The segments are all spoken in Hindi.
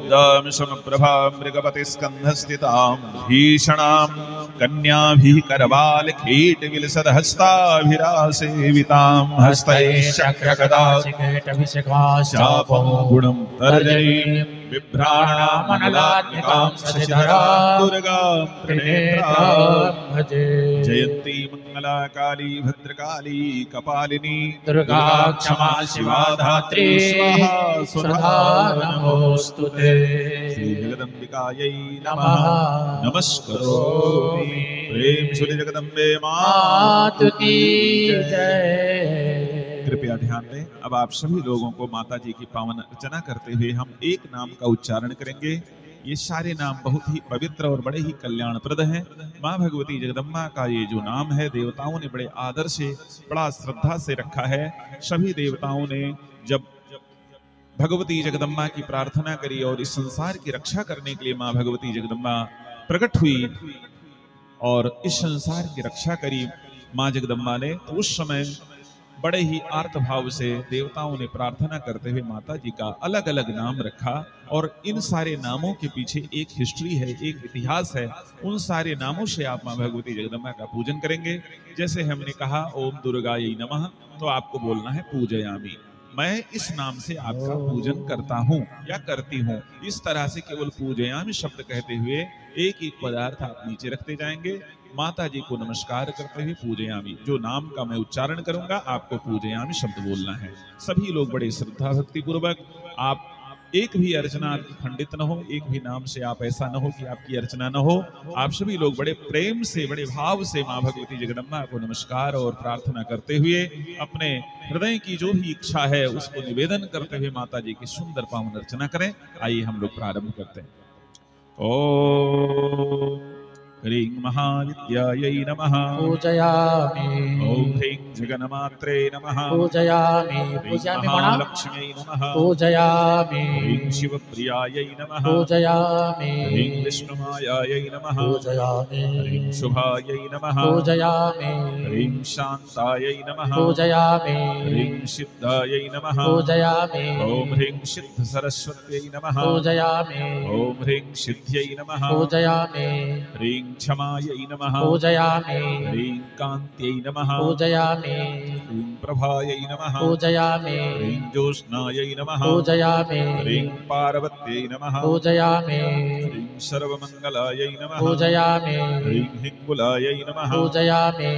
दां समप्रभा मृगपतिस्कन्धस्थितां भीषणां कन्याभिः करवालखेटविलसदहस्ताभिरासेवितां हस्तैश्चक्रगदाचिकेटभिषिकाश्चापं गुणं तर्जनीं बिभ्राणामनलात्मिकां शशिधरां दुर्गां त्रिनेत्रां भजे। जयन्ती मंगला काली भद्रकाली कपालिनी दुर्गा क्षमा शिवा धात्री स्वाहा स्वधा नमोस्तुते। श्री जगदम्बिकायै नमः नमस्करोमि। प्रेम श्री जगदम्बे मातु की जय। कृपया ध्यान दें, अब आप सभी लोगों को माता जी की पावन अर्चना करते हुए हम एक नाम का उच्चारण करेंगे। ये सारे नाम बहुत ही पवित्र और बड़े ही कल्याणप्रद हैं। माँ भगवती जगदम्बा का ये जो नाम है, देवताओं ने बड़े आदर से, बड़ा श्रद्धा से रखा है। सभी देवताओं ने जब भगवती जगदम्बा की प्रार्थना करी और इस संसार की रक्षा करने के लिए माँ भगवती जगदम्बा प्रकट हुई और इस संसार की रक्षा करी माँ जगदम्बा ने, तो उस समय बड़े ही आर्त भाव से देवताओं ने प्रार्थना करते हुए माता जी का अलग अलग नाम रखा। और इन सारे नामों के पीछे एक हिस्ट्री है, एक इतिहास है। उन सारे नामों से आप माँ भगवती जगदम्बा का पूजन करेंगे। जैसे हमने कहा ओम दुर्गायै नमः, तो आपको बोलना है पूजयामि, मैं इस नाम से आपका पूजन करता हूँ या करती हूँ। इस तरह से केवल पूजयामि शब्द कहते हुए एक एक पदार्थ आप नीचे रखते जाएंगे। माता जी को नमस्कार करते हुए पूजयामि, जो नाम का मैं उच्चारण करूंगा आपको पूजयामि शब्द बोलना है। सभी लोग बड़े श्रद्धा भक्ति पूर्वक, आप एक भी अर्चना खंडित न हो, एक भी नाम से आप ऐसा न हो कि आपकी अर्चना न हो। आप सभी लोग बड़े प्रेम से, बड़े भाव से माँ भगवती जगदम्बा को नमस्कार और प्रार्थना करते हुए अपने हृदय की जो भी इच्छा है उसको निवेदन करते हुए माता जी की सुंदर पावन अर्चना करें। आइए हम लोग प्रारंभ करते हैं। ओम ह्रीं महाविद्यायै नमः पूजयामि। ओम ह्रीं जगन्मात्रे नमः पूजयामि। पूजयामि महालक्ष्म्यै नमः पूजयामि। ह्रीं शिवप्रियायै नमः पूजयामि। ह्रीं विष्णुमायायै नमः पूजयामि। ह्रीं शुभायै नमः पूजयामि। ह्रीं शान्तायै नमः पूजयामि। ह्रीं सिद्धायै नमः पूजयामि। ओम ह्रीं सिद्धसरस्वत्यै नमः पूजयामि। ओम ह्रीं सिद्ध्यै नमः पूजयामि। ह्रीं क्षमायै नमः पूजयामि। ह्रीं कान्त्यै नमः पूजयामि। ह्रीं प्रभायै नमः पूजयामि। ह्रीं ज्योत्स्नायै नमः पूजयामि। ह्रीं पार्वत्यै नमः पूजयामि। ह्रीं सर्वमङ्गलायै नमः पूजयामि। ह्रीं हिङ्गुलायै नमः पूजयामि।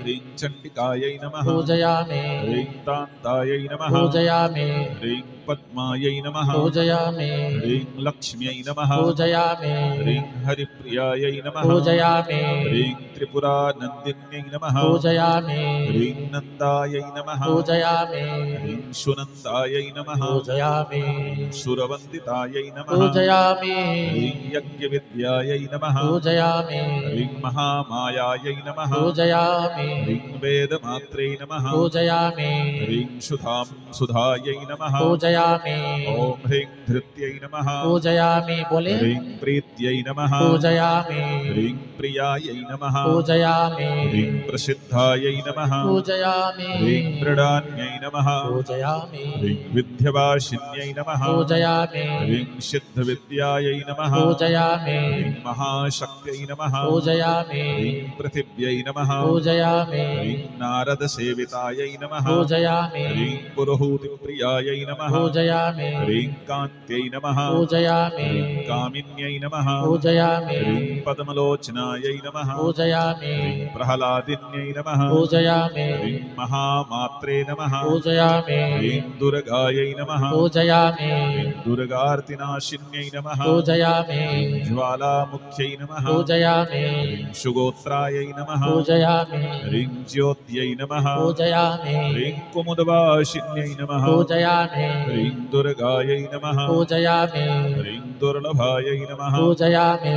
ह्रीं चण्डिकायै नमः पूजयामि। ह्रीं तान्तायै नमः पूजयामि। ह्रीं पद्मायै नमः पूजयामि। ह्रीं लक्ष्म्यै नमः पूजयामि। ह्रीं हरिप्रियायै नमः पूजयामि। ह्रीं त्रिपुरानन्दिन्यै नमः पूजयामि। ह्रीं नन्दायै नमः पूजयामि। ह्रीं सुनन्दायै नमः पूजयामि। ह्रीं सुरवन्दितायै नमः पूजयामि। ह्रीं यज्ञविद्यायै नमः पूजयामि। ह्रीं महामायायै नमः पूजयामि। ह्रीं वेदमात्रे नमः पूजयामि। ह्रीं सुधां सुधायै नमः पूजयामि। ओम ह्रीं धृत्यै नमः पूजयामि। बोले ह्रीं प्रीत्यै नमः पूजयामि। ह्रीं प्रियायै नमः पूजयामि। ह्रीं प्रसिद्धायै नमः पूजयामि। ह्रीं मृडान्यै नमः पूजयामि। ह्रीं विद्यावासिन्यै नमः पूजयामि। ह्रीं सिद्धविद्यायै नमः पूजयामि। ह्रीं महाशक्त्यै नमः पूजयामि। ह्रीं पृथिव्यै नमः पूजयामि। ह्रीं नारदसेवितायै नमः पूजयामि। ह्रीं पुरोहूतिप्रियायै नमः पूजयामि। ह्रीं कान्त्यै नमः पूजयामि। ह्रीं कामिन्यै नमः पूजयामि। ह्रीं पद्मलोचनायै नमः पूजयामि। ह्रीं प्रह्लादिन्यै नमः पूजयामि। ह्रीं महामात्रे नमः पूजयामि। ह्रीं दुर्गायै नमः पूजयामि। ह्रीं दुर्गार्तिनाशिन्यै नमः पूजयामि। ह्रीं ज्वालामुख्यै नमः पूजयामि। ह्रीं सुगोत्रायै नमः पूजयामि। ह्रीं ज्योत्यै नमः पूजयामि। ह्रीं कुमुदवासिन्यै नमः पूजयामि। ह्रीं दुर्गायै नमः पूजयामि। ह्रीं दुर्लभायै नमः पूजयामि।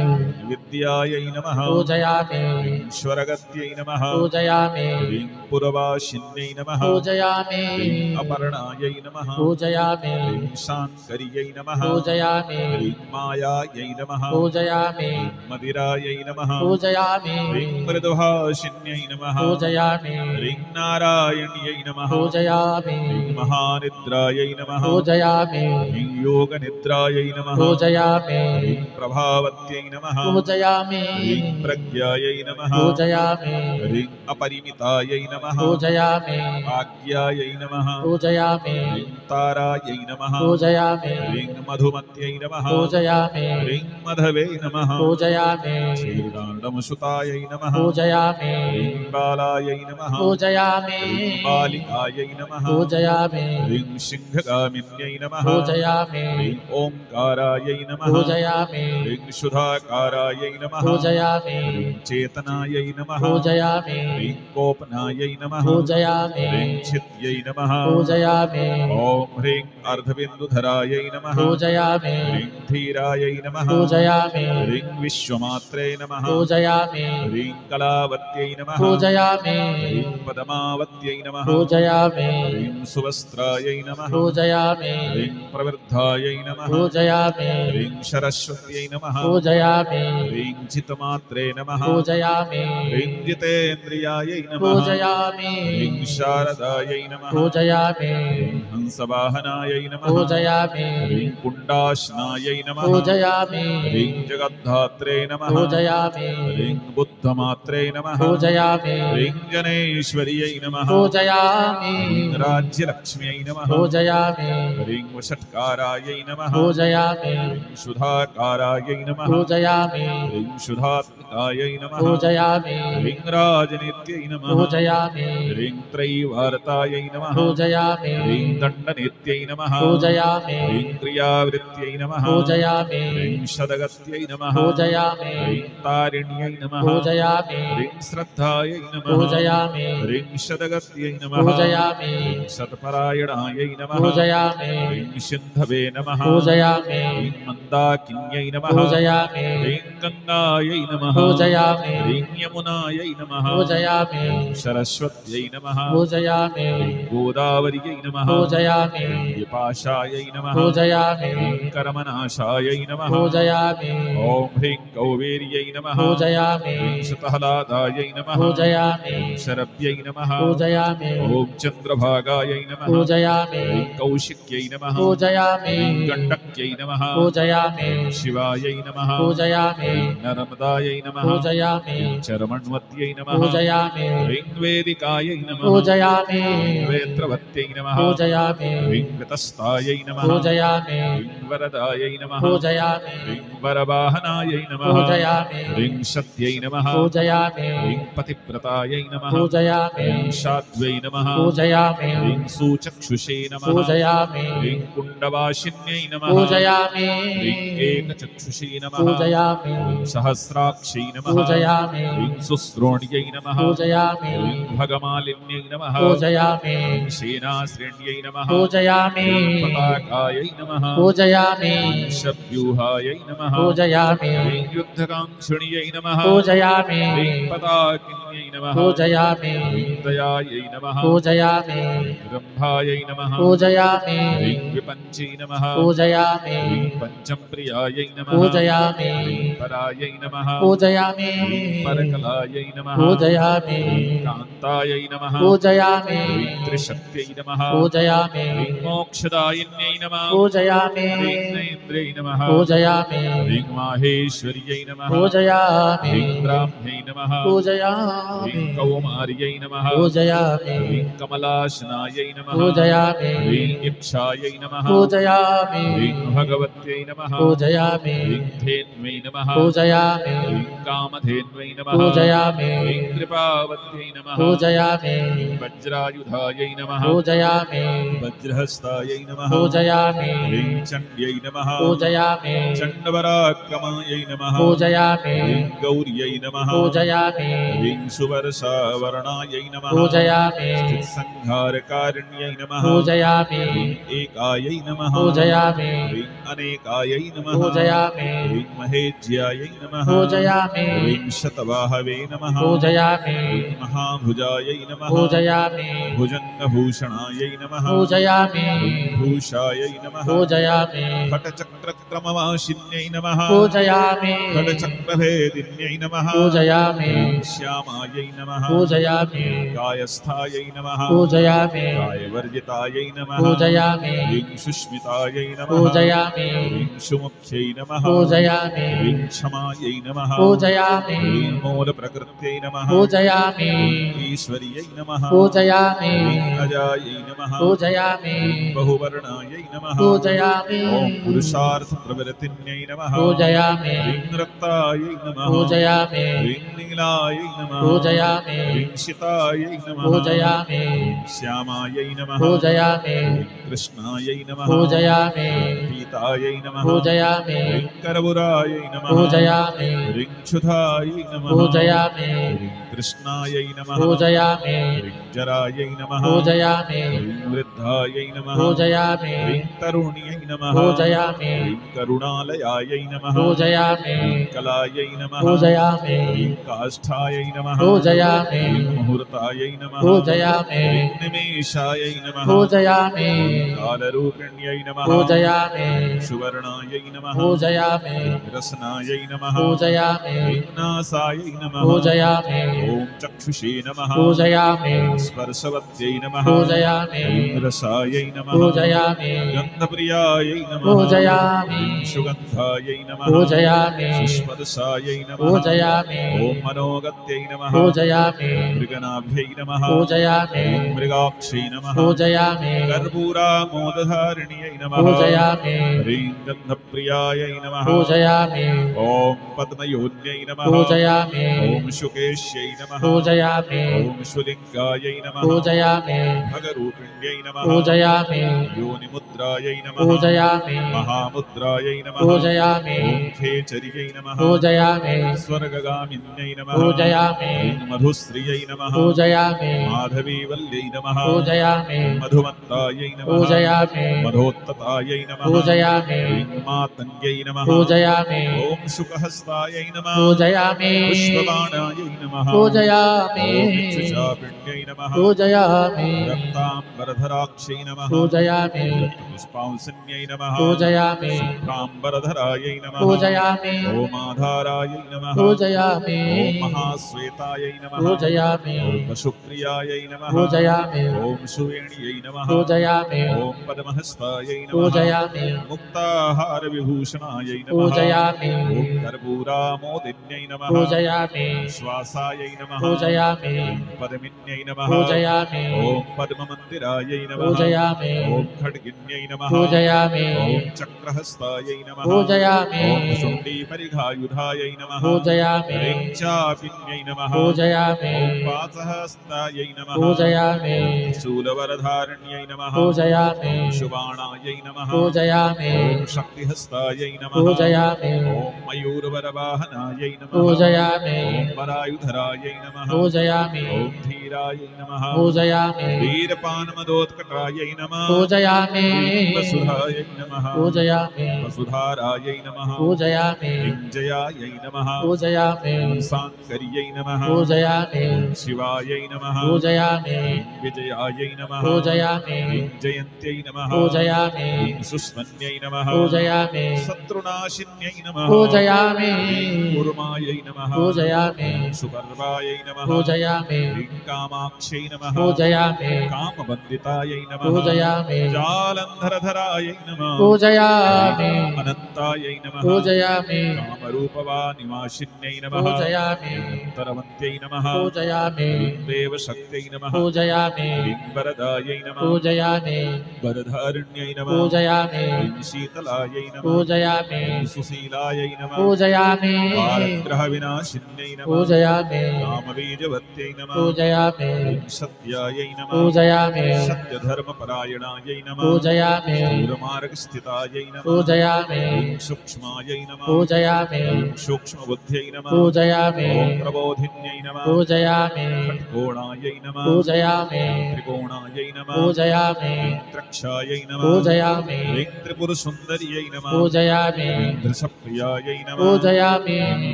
विद्यायै नमः पूजयामि। ह्रीं स्वरगत्यै नमः पूजयामि। ह्रीं पुरवासिन्यै नमः पूजयामि। ह्रीं अपर्णायै नमः पूजयामि। ह्रीं शाङ्कर्यै नमः पूजयामि। ह्रीं मायायै नमः पूजयामि। ह्रीं मदिरायै नमः पूजयामि। ह्रीं मृदुभाषिन्यै नमः पूजयामि। ह्रीं नारायण्यै नमः पूजयामि। ह्रीं महानिद्रायै नमः नमः पूजयामि ह्रीं योगनिद्रायै नमः पूजयामि ह्रीं प्रभावत्यै नमः पूजयामि ह्रीं प्रज्ञायै नमः पूजयामि ह्रीं अपरिमितायै नमः पूजयामि आज्ञायै नमः पूजयामि ह्रीं तारायै नमः पूजयामि ह्रीं मधुमत्यै नमः पूजयामि ह्रीं मधवे नमः पूजयामि क्षीरदाण्डमसुतायै नमः पूजयामि ह्रीं बालायै नमः पूजयामि ह्रीं बालिकायै नमः पूजयामि ह्रीं सिंहगामिन्यै नमः पूजयामि ह्रीं ओंकारायै नमः पूजयामि ह्रीं सुधाकारायै नमः पूजयामि ह्रीं चेतनायै नमः पूजयामि ह्रीं कोपनायै नमः पूजयामि ह्रीं छिद्यै नमः पूजयामि ॐ ह्रीं अर्धबिन्दुधरायै नमः पूजयामि ह्रीं धीरायै नमः पूजयामि ह्रीं विश्वमात्रे नमः पूजयामि ह्रीं कलावत्यै नमः पूजयामि ह्रीं पदमावत्यै नमः पूजयामि ह्रीं सुवस्त्रायै नमः पूजयामि ह्रीं प्रवृद्धायै नमः पूजयामि ह्रीं सरस्वत्यै नमः पूजयामि ह्रीं चितमात्रे नमः पूजयामि ह्रीं जितेन्द्रियायै नमः पूजयामि ह्रीं शारदायै नमः पूजयामि ह्रीं हंसवाहनायै नमः पूजयामि ह्रीं कुण्डाशनायै नमः पूजयामि ह्रीं जगद्धात्रे नमः पूजयामि ह्रीं बुद्धमात्रे नमः पूजयामि ह्रीं जनेश्वर्यै नमः पूजयामि ह्रीं राज्यलक्ष्म्यै नमः पूजयामि ह्रीं वषट्कारायै नमः पूजयामि ह्रीं सुधाकारायै नमः पूजयामि ह्रीं सुधात्मकायै नमः पूजयामि ह्रीं राजनीत्यै नमः पूजयामि ह्रीं त्रैवार्तायै नमः पूजयामि ह्रीं दण्डनेत्यै नमः पूजयामि ह्रीं क्रियावृत्त्यै नमः पूजयामि ह्रीं शतगत्यै नमः पूजयामि ह्रीं तारिण्यै नमः पूजयामि ह्रीं श्रद्धायै नमः पूजयामि ह्रीं शतगत्यै नमः पूजयामि ह्रीं सत्परायणायै नमः पूजयामि ह्रीं सिन्धवे नमः पूजयामि ह्रीं मन्दाकिन्यै नमः पूजयामि ह्रीं गङ्गायै नमः पूजयामि ह्रीं यमुनायै नमः पूजयामि ह्रीं सरस्वत्यै नमः पूजयामि ह्रीं गोदावर्यै नमः पूजयामि ह्रीं विपाशायै नमः पूजयामि ह्रीं कर्मनाशायै नमः पूजयामि ॐ ह्रीं कौवेर्यै नमः पूजयामि ह्रीं शतहलादायै नमः पूजयामि ह्रीं शरभ्यै नमः पूजयामि ॐ चन्द्रभागायै नमः पूजयामि ह्रीं कौशिक्यै नमः पूजयामि ह्रीं गण्डक्यै नमः पूजयामि ह्रीं शिवायै नमः पूजयामि ह्रीं नर्मदायै नमः पूजयामि ह्रीं चर्मण्वत्यै नमः पूजयामि ह्रीं वेदिकायै नमः पूजयामि ह्रीं वेत्रवत्यै नमः पूजयामि ह्रीं गतस्थायै नमः पूजयामि ह्रीं वरदायै नमः पूजयामि ह्रीं वरवाहनायै नमः पूजयामि ह्रीं सत्यै नमः पूजयामि ह्रीं पतिव्रतायै नमः पूजयामि ह्रीं शाद्वै नमः पूजयामि ह्रीं सूचक्षुषे नमः पूजयामि ह्रीं कुण्डवासिन्यै नमः पूजयामि ह्रीं एकचक्षुषे नमः पूजयामि ह्रीं सहस्राक्षै नमः पूजयामि ह्रीं सुस्रोण्यै नमः पूजयामि ह्रीं भगमालिन्यै नमः पूजयामि ह्रीं सेनाश्रेण्यै नमः पूजयामि ह्रीं पताकायै नमः पूजयामि ह्रीं शव्यूहायै नमः पूजयामि ह्रीं युद्धकाङ्क्षिण्यै नमः पूजयामि ह्रीं पताकिन्यै नमः पूजयामि ह्रीं दयायै नमः पूजयामि ह्रीं रम्भायै नमः पूजयामि ह्रीं विपञ्चै नमः पूजयामि ह्रीं पञ्चमप्रियायै नमः पूजयामि ह्रीं परायै नमः पूजयामि ह्रीं परकलायै नमः पूजयामि ह्रीं कान्तायै नमः पूजयामि ह्रीं त्रिशक्त्यै नमः पूजयामि ह्रीं मोक्षदायिन्यै नमः पूजयामि ह्रीं नेन्द्रै नमः पूजयामि ह्रीं माहेश्वर्यै नमः पूजयामि ह्रीं ब्राह्म्यै नमः पूजयामि ह्रीं कौमार्यै नमः पूजयामि ह्रीं कमलाशनायै नमः पूजयामि ह्रीं इक्षायै नमः पूजयामि ह्रीं भगवत्यै नमः पूजयामि ह्रीं धेन्वै नमः पूजयामि ह्रीं कामधेन्वै नमः पूजयामि ह्रीं कृपावत्यै नमः पूजयामि ह्रीं वज्रायुधायै नमः पूजयामि वज्रहस्तायै नमः पूजयामि ह्रीं चण्ड्यै नमः पूजयामि चण्डपराक्रमायै नमः पूजयामि ह्रीं गौर्यै नमः पूजयामि ह्रीं सुवर्षावर्णायै नमः पूजयामि स्थित्संहारकारिण्यै नमः पूजयामि ह्रीं एकायै नमः पूजयामि ह्रीं अनेकायै नमः पूजयामि ह्रीं महेज्यायै नमः पूजयामि ह्रीं शतबाहवे नमः पूजयामि ह्रीं महाभुजायै नमः पूजयामि भुजङ्गभूषणायै नमः पूजयामि ह्रीं भूषायै नमः पूजयामि खटचक्रक्रमवासिन्यै नमः पूजयामि खटचक्रभेदिन्यै नमः पूजयामि ह्रीं श्यामायै नमः पूजयामि ह्रीं कायस्थायै नमः पूजयामि कायवर्जितायै नमः पूजयामि पूजयामि ह्रीं सुष्मितायै नमः पूजयामि ह्रीं सुमुख्यै नमः पूजयामि ह्रीं क्षमायै नमः पूजयामि ह्रीं मूलप्रकृत्यै नमः पूजयामि ह्रीं ईश्वर्यै नमः पूजयामि ह्रीं अजायै नमः पूजयामि ह्रीं बहुवर्णायै नमः पूजयामि ॐ पुरुषार्थप्रवृत्तिन्यै नमः पूजयामि ह्रीं रक्तायै नमः पूजयामि ह्रीं नीलायै नमः पूजयामि ह्रीं शितायै नमः पूजयामि ह्रीं श्यामायै नमः पूजयामि ह्रीं कृष्णायै नमः पूजयामि ह्रीं पीतायै नमः पूजयामि ह्रीं कर्पूरायै नमः पूजयामि ह्रीं क्षुधायै नमः पूजयामि ह्रीं कृष्णायै नमः पूजयामि ह्रीं जरायै नमः पूजयामि ह्रीं वृद्धायै नमः पूजयामि ह्रीं तरुण्यै नमः पूजयामि ह्रीं करुणालयायै नमः पूजयामि ह्रीं कलायै नमः पूजयामि ह्रीं काष्ठायै नमः पूजयामि ह्रीं मुहूर्तायै नमः पूजयामि ह्रीं निमेषायै नमः पूजयामि ह्रीं कालरूपिण्यै नमः पूजयामि सुवर्णायै नमः पूजयामि ह्रीं रसनायै नमः पूजयामि ह्रीं नासायै नमः पूजयामि ॐ चक्षुषे नमः पूजयामि ॐ स्पर्शवत्यै नमः पूजयामि ह्रीं रसायै नमः पूजयामि गन्धप्रियायै नमः पूजयामि ह्रीं सुगन्धायै नमः पूजयामि सुस्पर्शायै नमः पूजयामि ॐ मनोगत्यै नमः पूजयामि मृगनाभ्यै नमः पूजयामि ह्रीं मृगाक्षै नमः पूजयामि कर्पूरामोदधारिण्यै नमः पूजयामि ह्रीं गन्धप्रियायै नमः पूजयामि ॐ पद्मयोन्यै नमः पूजयामि ॐ शुकेश्यै नमः पूजयामि ॐ शुलिङ्गायै नमः पूजयामि भगरूपिण्यै नमः पूजयामि योनिमुद्रायै नमः पूजयामि महामुद्रायै नमः पूजयामि ॐ खेचर्यै नमः पूजयामि स्वर्गगामिन्यै नमः पूजयामि ह्रीं मधुश्रियै नमः पूजयामि माधवीवल्यै नमः पूजयामि मधुमन्तायै नमः पूजयामि मधोत्ततायै नमः पूजयामि ह्रीं मातङ्ग्यै नमः पूजयामि ॐ शुकहस्तायै नमः पूजयामि पुष्पबाणायै नमः पूजयामि ॐ इक्षुशापिण्यै नमः पूजयामि रक्ताम्बरधराक्षै नमः पूजयामि रक्तपुष्पांसिन्यै नमः पूजयामि शुभ्राम्बरधरायै नमः पूजयामि ॐ आधारायै नमः पूजयामि ॐ महाश्वेतायै नमः पूजयामि ॐ पशुप्रियायै नमः पूजयामि ॐ सुवेण्यै नमः पूजयामि ॐ पद्महस्तायै नमः पूजयामि मुक्ताहारविभूषणायै नमः पूजयामि ॐ कर्पूरामोदिन्यै नमः पूजयामि श्वासायै नमः पूजयामि ह्रीं पद्मिन्यै नमः पूजयामि ॐ पद्ममन्दिरायै नमः पूजयामि ॐ खड्गिन्यै नमः पूजयामि ॐ चक्रहस्तायै नमः पूजयामि ॐ शुण्डीपरिघायुधायै नमः पूजयामि ह्रीं चापिन्यै नमः पूजयामि ॐ पासहस्तायै नमः पूजयामि ॐ शूलवरधारण्यै नमः पूजयामि ॐ शुबाणायै नमः पूजयामि ॐ शक्तिहस्तायै नमः पूजयामि ॐ मयूरवरवाहनायै नमः पूजयामि ॐ वरायुधरायै नमः पूजयामि ॐ धीरायै नमः पूजयामि वीरपानमदोत्कटायै नमः पूजयामि ह्रीं वसुधायै नमः पूजयामि वसुधारायै नमः पूजयामि ह्रीं जयायै नमः पूजयामि ह्रीं साङ्कर्यै नमः पूजयामि ह्रीं शिवायै नमः पूजयामि ह्रीं विजयायै नमः पूजयामि ह्रीं जयन्त्यै नमः पूजयामि ह्रीं सुस्मन्यै नमः पूजयामि शत्रुनाशिन्यै नमः पूजयामि ह्रीं कूर्मायै नमः पूजयामि ह्रीं सुपर्वायै नमः पूजयामि ह्रीं कामाक्षै नमः पूजयामि कामवन्दितायै नमः पूजयामि जालन्धरधरायै नमः पूजयामि ह्रीं अनन्तायै नमः पूजयामि कामरूपवानिवासिन्यै नमः पूजयामि उत्तरवन्त्यै नमः पूजयामि ह्रीं देवशक्त्यै नमः पूजयामि ह्रीं वरदायै नमः पूजयामि वरधारिण्यै नमः पूजयामि ह्रीं शीतलायै नमः पूजयामि ह्रीं सुशीलायै नमः पूजयामि भारग्रहविनाशिन्यै नमः पूजयामि कामबीजवत्यै नमः पूजयामि ह्रीं सत्यायै नमः पूजयामि सत्यधर्मपरायणायै नमः पूजयामि स्थूलमार्गस्थितायै नमः पूजयामि ह्रीं सूक्ष्मायै नमः पूजयामि ह्रीं सूक्ष्मबुद्ध्यै नमः पूजयामि ॐ प्रबोधिन्यै नमः पूजयामि षट्कोणायै नमः पूजयामि त्रिकोणायै नमः पूजयामि ह्रीं त्रक्षायै नमः पूजयामि ह्रीं त्रिपुरसुन्दर्यै नमः पूजयामि ह्रीं दृशप्रियायै नमः पूजयामि ह्रीं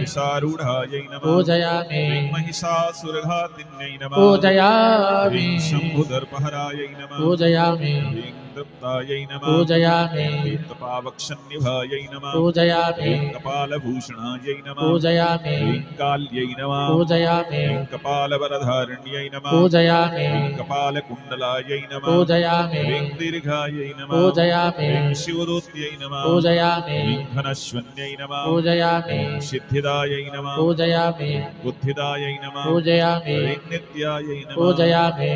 वृषारूढायै नमः पूजयामि ह्रीं महिषासुरघातिन्यै नमः पूजयामि ह्रीं शम्भुदर्पहरायै नमः पूजयामि ह्रीं तृप्तायै नमः पूजयामि दीप्तपावक्षन्निभायै नमः पूजयामि कपालभूषणायै नमः पूजयामि काल्यै नमः पूजयामि कपालवरधारण्यै नमः पूजयामि कपालकुण्डलायै नमः पूजयामि दीर्घायै नमः पूजयामि शिवदूत्यै नमः पूजयामि घनश्वन्यै नमः पूजयामि सिद्धिदायै नमः पूजयामि बुद्धिदायै नमः पूजयामि नित्यायै नमः पूजयामि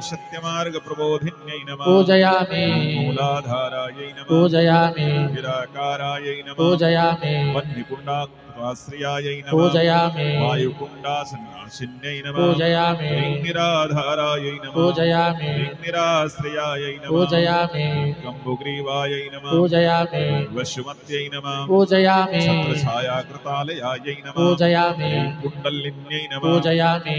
सत्यमार्गप्रबोधिन्यै नमः पूजयामि मूलाधारायै नमः पूजयामि निराकारायै नमः पूजयामि वह्निकुण्डाश्रयायै नमः पूजयामि वायुकुण्डासन्नाशिन्यै नमः पूजयामि निराधारायै नमः पूजयामि निराश्रयायै नमः पूजयामि कम्बुग्रीवायै नमः पूजयामि वशुमत्यै नमः पूजयामि छत्रछायाकृतालयायै नमः पूजयामि कुण्डलिन्यै नमः पूजयामि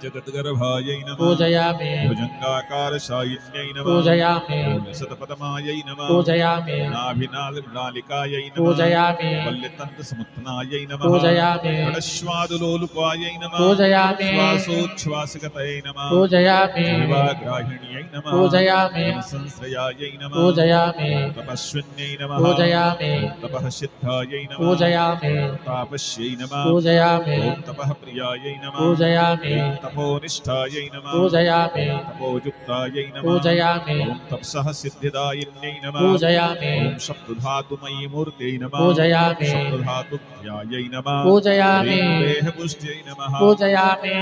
जगद्गर्भायै नमः पूजयामि भुजङ्गाकारशायिन्यै नमः पूजयामि शतपदमायै नमः पूजयामि नाभिनालिकायै नमः पूजयामि वल्लितन्तसमुत्थनायै नमः पूजयामि षडश्वादुलोलुपायै नमः पूजयामि श्वासोच्छ्वासगतये नमः पूजयामि विवाग्राहिण्यै नमः पूजयामि संश्रयायै नमः पूजयामि तपस्विन्यै नमः पूजयामि तपः सिद्धायै नमः पूजयामि तापस्यै नमः पूजयामि ॐ तपः प्रियायै नमः पूजयामि तपोनिष्ठायै नमः पूजयामि तपोयुक्तायै नमः पूजयामि ॐ तपसः सिद्धिदायिन्यै नमः पूजयामि ॐ सप्तधातुमयी मूर्त्यै नमः पूजयामि सप्तधातुध्यायै नमः पूजयामि देहपुष्ट्यै नमः पूजयामि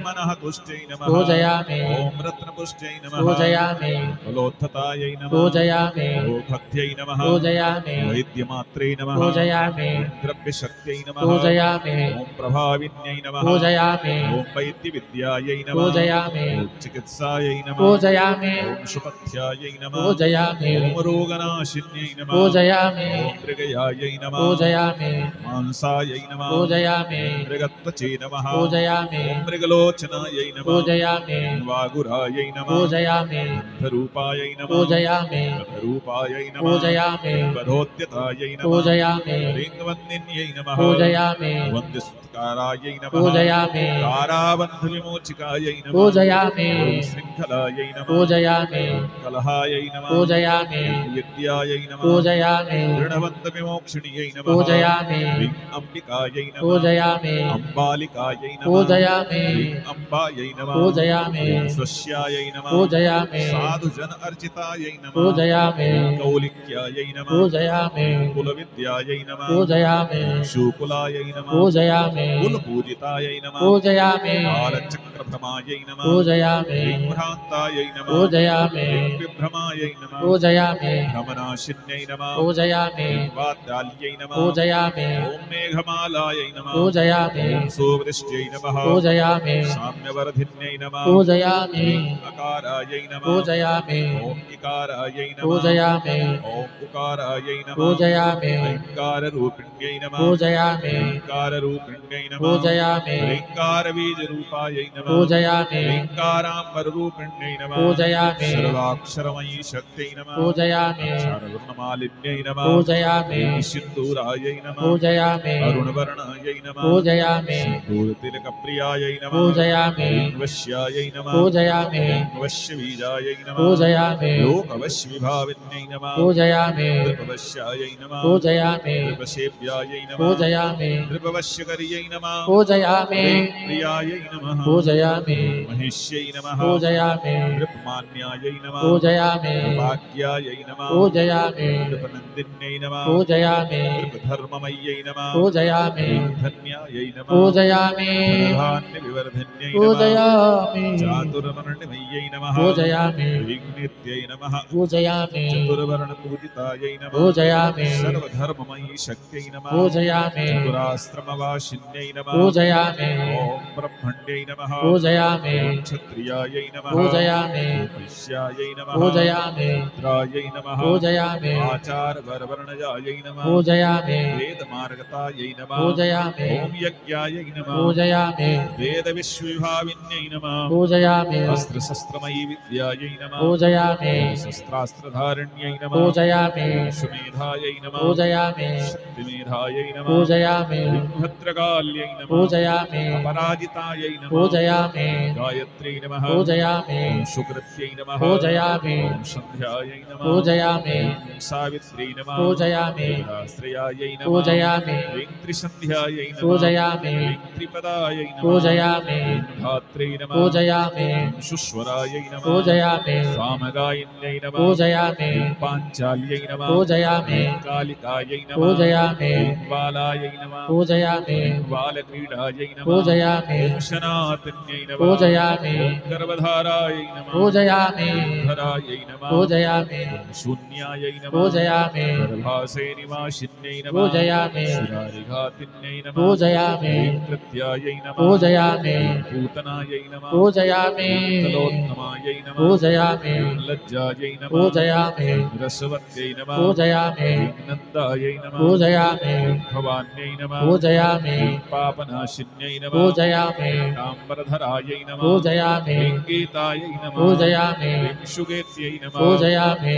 मनः तुष्ट्यै नमः पूजयामि ॐ रत्नपुष्ट्यै नमः पूजयामि फलोत्थतायै नमः पूजयामि गोभक्त्यै नमः पूजयामि वैद्यमात्रै नमः पूजयामि द्रव्यशक्त्यै नमः पूजयामि ॐ प्रभाविन्यै नमः पूजयामि ॐ वैद्यविद्यायै नमः पूजयामि ॐ चिकित्सायै नमः पूजयामि ॐ सुपथ्यायै नमः पूजयामि ॐ रोगनाशिन्यै नमः पूजयामि ॐ मृगयायै नमः पूजयामि मांसायै नमः पूजयामि मृगत्वचे नमः पूजयामि ॐ मृगलोचनायै नमः पूजयामि वागुरायै नमः पूजयामि धरूपायै नमः पूजयामि धरूपायै नमः पूजयामि वधोद्यतायै नमः पूजयामि लिङ्गवन्दिन्यै नमः पूजयामि वन्द्यसत्कारायै नमः पूजयामि काराबन्धविमोचिकायै नमः पूजयामि शृङ्खलायै नमः पूजयामि कलहायै नमः पूजयामि विद्यायै नमः पूजयामि दृढबन्धविमोक्षिण्यै नमः पूजयामि ह्रीं अम्बिकायै नमः पूजयामि अम्बालिकायै नमः पूजयामि ह्रीं अम्बायै नमः पूजयामि स्वस्यायै नमः पूजयामि साधुजन अर्चितायै नमः पूजयामि कौलिक्यायै नमः पूजयामि कुलविद्यायै नमः पूजयामि शूकुलायै नमः पूजयामि कुलपूजितायै नमः पूजयामि कालचक्रभ्रमायै नमः पूजयामि भ्रान्तायै नमः पूजयामि विभ्रमायै नमः पूजयामि भ्रमनाशिन्यै नमः पूजयामि वाद्याल्यै नमः पूजयामि ॐ मेघमालायै नमः पूजयामि ॐ सुवृष्ट्यै नमः पूजयामि साम्यवर्धिन्यै नमः पूजयामि अकारायै नमः पूजयामि ॐ इकारायै नमः पूजयामि ॐ उकारायै नमः पूजयामि ऐङ्काररूपिण्यै नमः पूजयामि ॐकाररूपिण्यै नमः पूजयामि ह्रीङ्कारबीजरूपायै नमः पूजयामि ह्रीङ्काराम्बररूपिण्यै नमः पूजयामि सर्वाक्षरमयी शक्त्यै नमः पूजयामि क्षारवर्णमालिन्यै नमः पूजयामि सिन्दूरायै नमः पूजयामि अरुणवर्णायै नमः पूजयामि सिन्दूरतिलकप्रियायै नमः पूजयामि वश्यायै नमः पूजयामि वश्यबीजायै नमः पूजयामि लोकवश्विभाविन्यै नमः पूजयामि नृपवश्यायै नमः पूजयामि नृपसेव्यायै नमः पूजयामि नृपवश्यकर्यै नमः पूजयामि प्रियायै नमः पूजयामि महिष्यै नमः पूजयामि नृपमान्यायै नमः पूजयामि नृपाज्ञायै नमः पूजयामि नृपनन्दिन्यै नमः पूजयामि नृपधर्ममय्यै नमः पूजयामि धन्यायै नमः पूजयामि धनधान्यविवर्धिन्यै नमः पूजयामि चातुर्वर्णमय्यै नमः पूजयामि विघ्नित्यै नमः पूजयामि चतुर्वर्णपूजितायै नमः पूजयामि सर्वधर्ममयी शक्त्यै नमः पूजयामि चतुराश्रमवासिन्यै नमः पूजयामि ॐ ब्रह्मण्यै नमः पूजयामि ॐ क्षत्रियायै नमः पूजयामि ॐ वैश्यायै नमः पूजयामि रुद्रायै नमः पूजयामि आचारवर्वर्णजायै नमः पूजयामि वेदमार्गतायै नमः पूजयामि ॐ यज्ञायै नमः पूजयामि वेदविश्वविभाविन्यै नमः पूजयामि अस्त्रसंज्ञायै शस्त्रमयी विद्यायै नमः पूजयामि शस्त्रास्त्रधारण्यै नमः पूजयामि सुमेधायै नमः पूजयामि शक्तिमेधायै नमः पूजयामि भद्रकाल्यै नमः पूजयामि अपराजितायै नमः पूजयामि गायत्र्यै नमः पूजयामि शुक्रत्यै नमः पूजयामि सन्ध्यायै नमः पूजयामि सावित्र्यै नमः पूजयामि आश्रयायै नमः पूजयामि त्रिसन्ध्यायै नमः पूजयामि त्रिपदायै नमः पूजयामि धात्र्यै नमः पूजयामि शुश्वरायै नमः पूजयामि सामगायिन्यै नमः पूजयामि पाञ्चाल्यै नमः पूजयामि कालिकायै नमः पूजयामि बालायै नमः पूजयामि बालक्रीडायै नमः पूजयामि शनातन्यै नमः पूजयामि गर्भधारायै नमः पूजयामि धरायै नमः पूजयामि शून्यायै नमः पूजयामि गर्भासे निवासिन्यै नमः पूजयामि शिरारिघातिन्यै नमः पूजयामि कृत्यायै नमः पूजयामि पूतनायै नमः पूजयामि तलोत्तमायै नमः पूजयामि लज्जायै नमः पूजयामि रसवत्यै नमः पूजयामि नन्दायै नमः पूजयामि भवान्यै नमः पूजयामि पापनाशिन्यै नमः पूजयामि काम्बरधरायै नमः पूजयामि गीतायै नमः पूजयामि शुगेत्यै नमः पूजयामि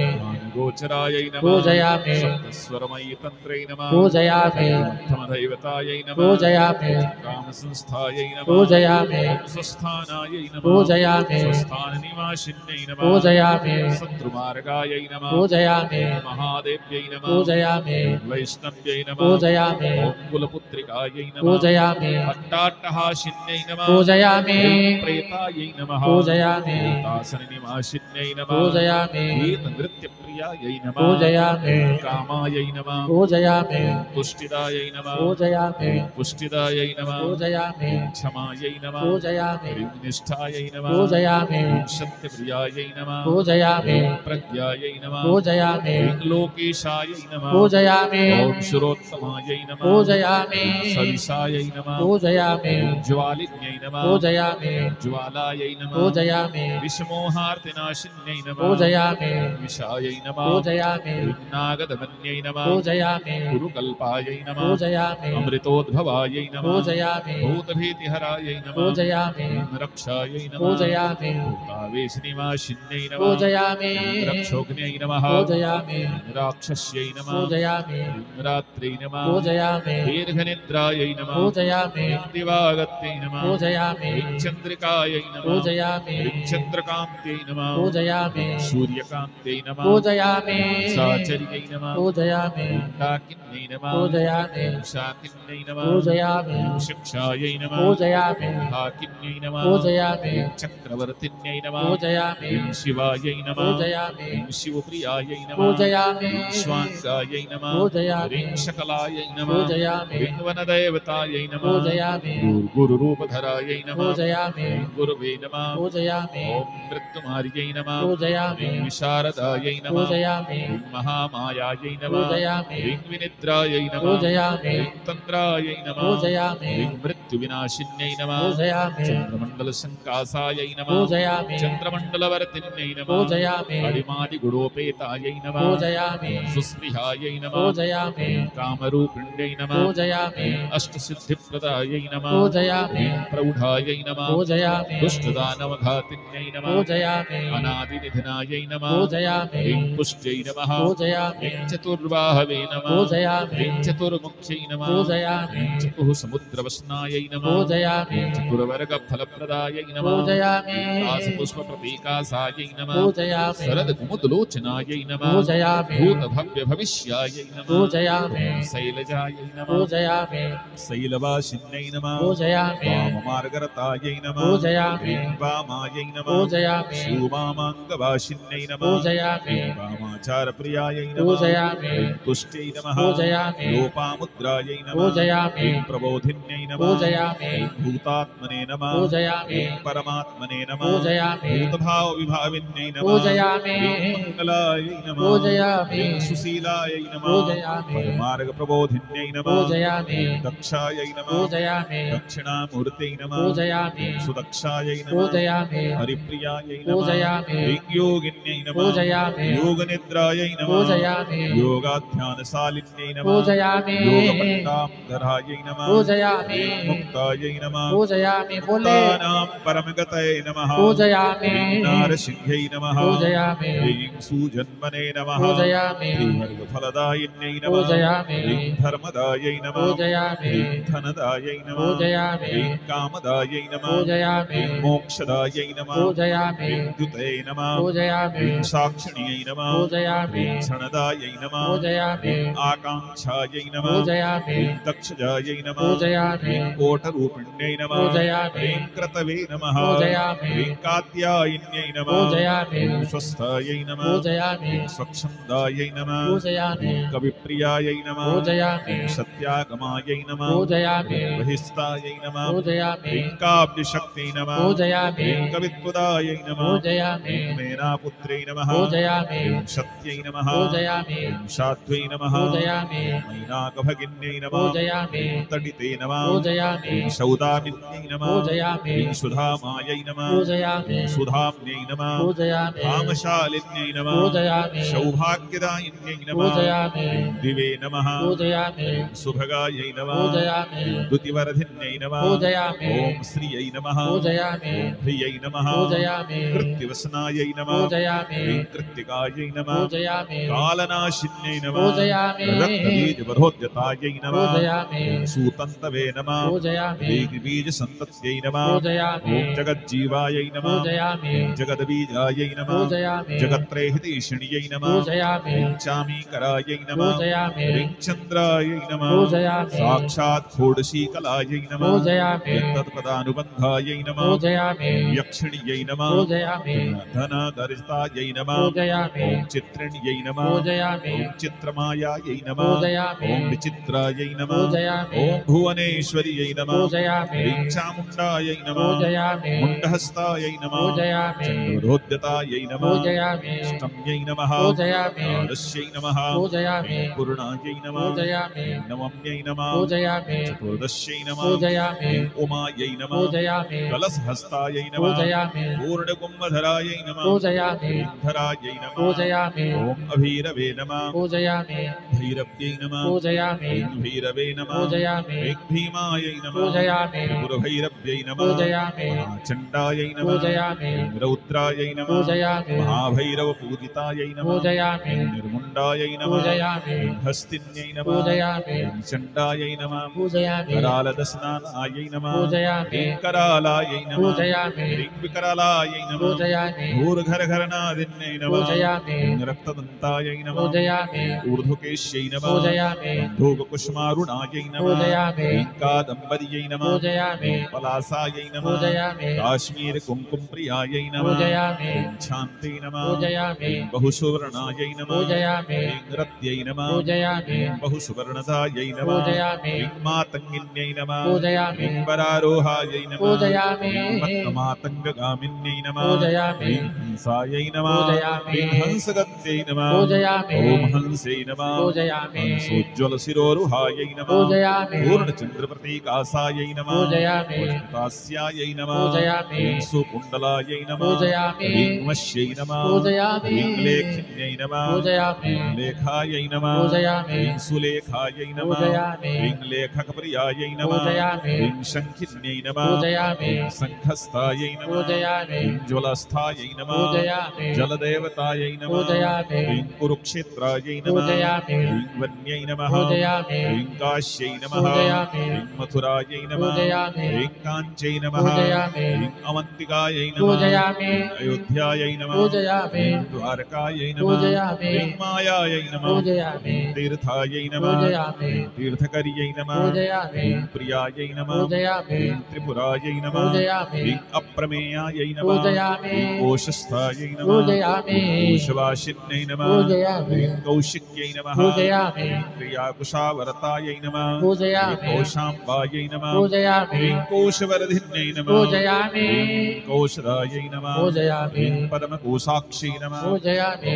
गोचरायै नमः पूजयामि सप्तस्वरमयी तन्त्रै नमः पूजयामि प्रथमदैवतायै नमः पूजयामि कामसंस्थायै नमः पूजयामि स्वस्थानायै नमः पूजयामि स्वस्थाननिवासिन्यै नमः पूजयामि शत्रुमार्गायै नमः पूजयामि महादेव्यै नमः पूजयामि वैष्णव्यै नमः पूजयामि ॐ कुलपुत्रिकायै नमः पूजयामि अट्टाट्टहासिन्यै नमः पूजयामि प्रेतायै नमः पूजयामि भूतासननिवासिन्यै नमः पूजयामि गीतनृत्यप्रियायै नमः पूजयामि कामायै नमः पूजयामि तुष्टिदायै नमः पूजयामि पुष्टिदायै नमः पूजयामि क्षमायै नमः पूजयामि निष्ठायै नमः पूजयामि सत्यप्रियायै नमः पूजयामि प्रज्ञायै नमः पूजयामि लोकेशायै नमः पूजयामि ॐ शिरोत्तमायै नमः पूजयामि सविसायै नमः पूजयामि ज्वालिन्यै नमः पूजयामि ज्वालायै नमः पूजयामि विषमोहार्तिनाशिन्यै नमः पूजयामि विषायै नमः पूजयामि नागदमन्यै नमः पूजयामि गुरुकल्पायै नमः पूजयामि अमृतोद्भवायै नमः पूजयामि भूतभीतिहरायै नमः पूजयामि रक्षायै नमः पूजयामि भूतावेशनिवासिन्यै नमः पूजयामि रक्षोग्न्यै नमः पूजयामि राक्षस्यै नमः पूजयामि रात्रै नमः पूजयामि दीर्घनिद्रायै नमः पूजयामि दिवागत्यै नमः पूजयामि चन्द्रिकायै नमः पूजयामि चन्द्रकान्त्यै नमः पूजयामि सूर्यकान्त्यै नमः पूजयामि साचर्यै नमः पूजयामि डाकिन्यै नमः पूजयामि शाकिन्यै नमः पूजयामि शिक्षायै नमः पूजयामि हाकिन्यै नमः पूजयामि चक्रवर्तिन्यै नमः पूजयामि शिवायै नमः पूजयामि शिवप्रियायै नमः पूजयामि स्वाङ्गायै नमः पूजयामि शकलायै नमः पूजयामि वनदेवतायै नमः पूजयामि गुरुरूपधरायै नमः पूजयामि गुरुवे नमः पूजयामि ॐ मृत्युमार्यै नमः पूजयामि विशारदायै नमः पूजयामि महामायायै नमः पूजयामि विनिद्रायै नमः पूजयामि तन्द्रायै नमः पूजयामि मृत्युविनाशिन्यै नमः पूजयामि चन्द्रमण्डलसङ्कासायै नमः पूजयामि चन्द्रमण्डलवर्तिन्यै नमः पूजयामि अडिमादिगुणोपेतायै नमः पूजयामि सुस्पृहायै नमः पूजयामि कामरूपिण्यै नमः पूजयामि अष्टसिद्धिप्रदायै नमः पूजयामि प्रौढायै नमः पूजयामि दुष्टदानवघातिन्यै नमः पूजयामि अनादिनिधनायै नमः पूजयामि पुष्ट्यै नमः पूजयामि चतुर्बाहवे नमः पूजयामि चतुर्मुख्यै नमः पूजयामि चतुःसमुद्रवसनायै नमः पूजयामि चतुर्वर्गफलप्रदायै नमः पूजयामि दासपुष्पप्रतीकासायै नमः पूजयामि शरदकुमुदलोचनायै नमः पूजयामि भूतभव्यभविष्यायै नमः पूजयामि शैलजायै नमः पूजयामि शैलवासिन्यै नमः पूजयामि वाममार्गरतायै नमः पूजयामि वामायै नमः पूजयामि शिववामाङ्गवासिन्यै नमः पूजयामि वामाचारप्रियायै नमः पूजयामि तुष्ट्यै नमः पूजयामि लोपामुद्रायै नमः पूजयामि प्रबोधिन्यै नमः पूजयामि भूतात्मने नमः पूजयामि परमात्मने नमः पूजयामि भूतभावविभाविन्यै नमः पूजयामि मङ्गलायै नमः पूजयामि सुशीलायै नमः पूजयामि परमार्गप्रबोधिन्यै नमः पूजयामि दक्षायै नमः पूजयामि दक्षिणामूर्त्यै नमः पूजयामि सुदक्षायै नमः पूजयामि हरिप्रियायै नमः पूजयामि योगिन्यै नमः पूजयामि योगनिद्रायै नमः पूजयामि योगाध्यानशालिन्यै नमः पूजयामि योगपट्टाम्बरायै नमः पूजयामि मुक्तायै नमः पूजयामि बोले मुक्तानां परमगतये नमः पूजयामि नारसिंह्यै नमः पूजयामि ह्रीं सुजन्मने नमः पूजयामि श्रीवर्गफलदायिन्यै नमः पूजयामि ह्रीं धर्मदायै नमः पूजयामि ह्रीं धनदायै नमः पूजयामि ह्रीं कामदायै नमः पूजयामि ह्रीं मोक्षदायै नमः पूजयामि ह्रीं द्युतये नमः पूजयामि ह्रीं साक्षिण्यै नमः पूजयामि ह्रीं क्षणदायै नमः पूजयामि ह्रीं आकाङ्क्षायै नमः पूजयामि ह्रीं दक्षजायै नमः पूजयामि ह्रीं कोटरूपिण्यै नमः पूजयामि ह्रीं क्रतवे नमः पूजयामि ह्रीं कात्यायिन्यै नमः पूजयामि ह्रीं स्वस्थायै नमः पूजयामि ह्रीं स्वच्छन्दायै नमः पूजयामि ह्रीं कविप्रियायै नमः पूजयामि ह्रीं सत्यागमायै नमः पूजयामि ह्रीं बहिस्तायै नमः पूजयामि ह्रीं काव्यशक्त्यै नमः पूजयामि ह्रीं कवित्वदायै नमः पूजयामि ह्रीं मेनापुत्र्यै नमः पूजयामि ह्रीं सत्यै नमः पूजयामि ह्रीं शात्वै नमः पूजयामि मैनाकभगिन्यै नमः पूजयामि ह्रीं तडिते नमः पूजयामि ह्रीं सौदामिन्यै नमः पूजयामि ह्रीं सुधामायै नमः पूजयामि ह्रीं सुधाम्यै नमः पूजयामि धामशालिन्यै नमः पूजयामि सौभाग्यदायिन्यै नमः पूजयामि ह्रीं दिवे नमः पूजयामि ह्रीं सुभगायै नमः पूजयामि ह्रीं द्युतिवर्धिन्यै नमः पूजयामि ॐ श्रियै नमः पूजयामि ॐ ह्रियै नमः पूजयामि कृत्तिवसनायै नमः पूजयामि ह्रीं कृत्तिकायै नमः पूजयामि कालनाशिन्यै नमः पूजयामि रक्तबीजवरोध्यतायै नमः पूजयामि ह्रीं सूतन्तवे नमः पूजयामि ह्रीं बीजसन्तत्यै नमः पूजयामि ॐ जगज्जीवायै नमः पूजयामि ह्रीं जगद्बीजायै नमः पूजयामि जगत्त्रयहितैषिण्यै नमः पूजयामि ह्रीं चामीकरायै नमः पूजयामि ह्रीं चन्द्रायै नमः पूजयामि साक्षात् षोडशीकलायै नमः पूजयामि यत्तत्पदानुबन्धायै नमः पूजयामि यक्षिण्यै नमः पूजयामि धनदर्शितायै नमः पूजयामि ॐ चित्रिण्यै नमः पूजयामि ॐ चित्रमायायै नमः पूजयामि ॐ विचित्रायै नमः पूजयामि ॐ भुवनेश्वर्यै नमः पूजयामि ह्रीं चामुण्डायै नमः पूजयामि मुण्डहस्तायै नमः पूजयामि चन्द्रोदोद्यतायै नमः पूजयामि अष्टम्यै नमः पूजयामि षोडश्यै नमः पूजयामि ह्रीं पूर्णायै नमः पूजयामि ह्रीं नवम्यै नमः पूजयामि चतुर्दश्यै नमः पूजयामि ह्रीं उमायै नमः पूजयामि कलशहस्तायै नमः पूजयामि पूर्णकुम्भधरायै नमः पूजयामि ह्रीं धरायै नमः पूजयामि ॐ अभीरवे नमः पूजयामि भैरव्यै नमः पूजयामि ह्रीं भैरवे नमः पूजयामि ह्रीं भीमायै नमः पूजयामि त्रिपुरभैरव्यै नमः पूजयामि महाचण्डायै नमः पूजयामि ह्रीं रौद्रायै नमः पूजयामि महाभैरवपूजितायै नमः पूजयामि ह्रीं निर्मुण्डायै नमः पूजयामि ह्रीं हस्तिन्यै नमः पूजयामि ह्रीं चण्डायै नमः पूजयामि करालदस्नानायै नमः पूजयामि ह्रीं करालायै नमः पूजयामि ह्रीं विकरालायै नमः पूजयामि भूर्घरघरनादिन्यै नमः पूजयामि ह्रीं रक्तदन्तायै नमः पूजयामि ऊर्ध्वकेश्यै नमः पूजयामि धूपकुष्मारुणायै नमः पूजयामि ह्रीं कादम्बर्यै नमः पूजयामि ह्रीं पलासायै नमः पूजयामि काश्मीरकुङ्कुमप्रियायै नमः पूजयामि ह्रीं शान्त्यै नमः पूजयामि ह्रीं बहुसुवर्णायै नमः पूजयामि ह्रीं रत्यै नमः पूजयामि ह्रीं बहुसुवर्णदायै नमः पूजयामि ह्रीं मातङ्गिन्यै नमः पूजयामि ह्रीं वरारोहायै नमः पूजयामि ह्रीं मत्तमातङ्गगामिन्यै नमः पूजयामि ह्रीं हंसायै नमः पूजयामि ह्रीं हंसगत्यै नमः पूजयामि ॐ हंसे नमः पूजयामि हंसोज्ज्वलशिरोरुहायै नमः पूजयामि पूर्णचन्द्रप्रतीकासायै नमः पूजयामि वज्रतास्यायै नमः पूजयामि ह्रीं सुकुण्डलायै नमः पूजयामि ह्रीं वश्यै नमः पूजयामि ह्रीं लेखिन्यै नमः पूजयामि ह्रीं लेखायै नमः पूजयामि ह्रीं सुलेखायै नमः पूजयामि ह्रीं लेखकप्रियायै नमः पूजयामि ह्रीं शङ्खिन्यै नमः पूजयामि ह्रीं शङ्खस्थायै नमः पूजयामि ह्रीं ज्वलस्थायै नमः पूजयामि जलदेवतायै नमः पूजयामि ह्रीं कुरुक्षेत्रायै नमः पूजयामि ह्रीं वन्यै नमः पूजयामि ह्रीं काश्यै नमः पूजयामि ह्रीं मथुरायै नमः पूजयामि ह्रीं काञ्च्यै नमः पूजयामि ह्रीं अवन्तिकायै नमः पूजयामि ह्रीं अयोध्यायै नमः पूजयामि ह्रीं द्वारकायै नमः पूजयामि ह्रीं मायायै नमः पूजयामि ह्रीं तीर्थायै नमः पूजयामि ह्रीं तीर्थकर्यै नमः पूजयामि ह्रीं प्रियायै नमः पूजयामि ह्रीं त्रिपुरायै नमः पूजयामि ह्रीं अप्रमेयायै नमः पूजयामि ह्रीं कोशस्थायै नमः पूजयामि ह्रीं कोशवासिन्यै नमः पूजयामि ह्रीं कौशिक्यै नमः पूजयामि ह्रीं क्रियाकुशावरतायै नमः पूजयामि ह्रीं कौशाम्बायै नमः पूजयामि ह्रीं कोशवर्धिन्यै नमः पूजयामि ह्रीं कौशदायै नमः पूजयामि ह्रीं पद्मकोशाक्षै नमः पूजयामि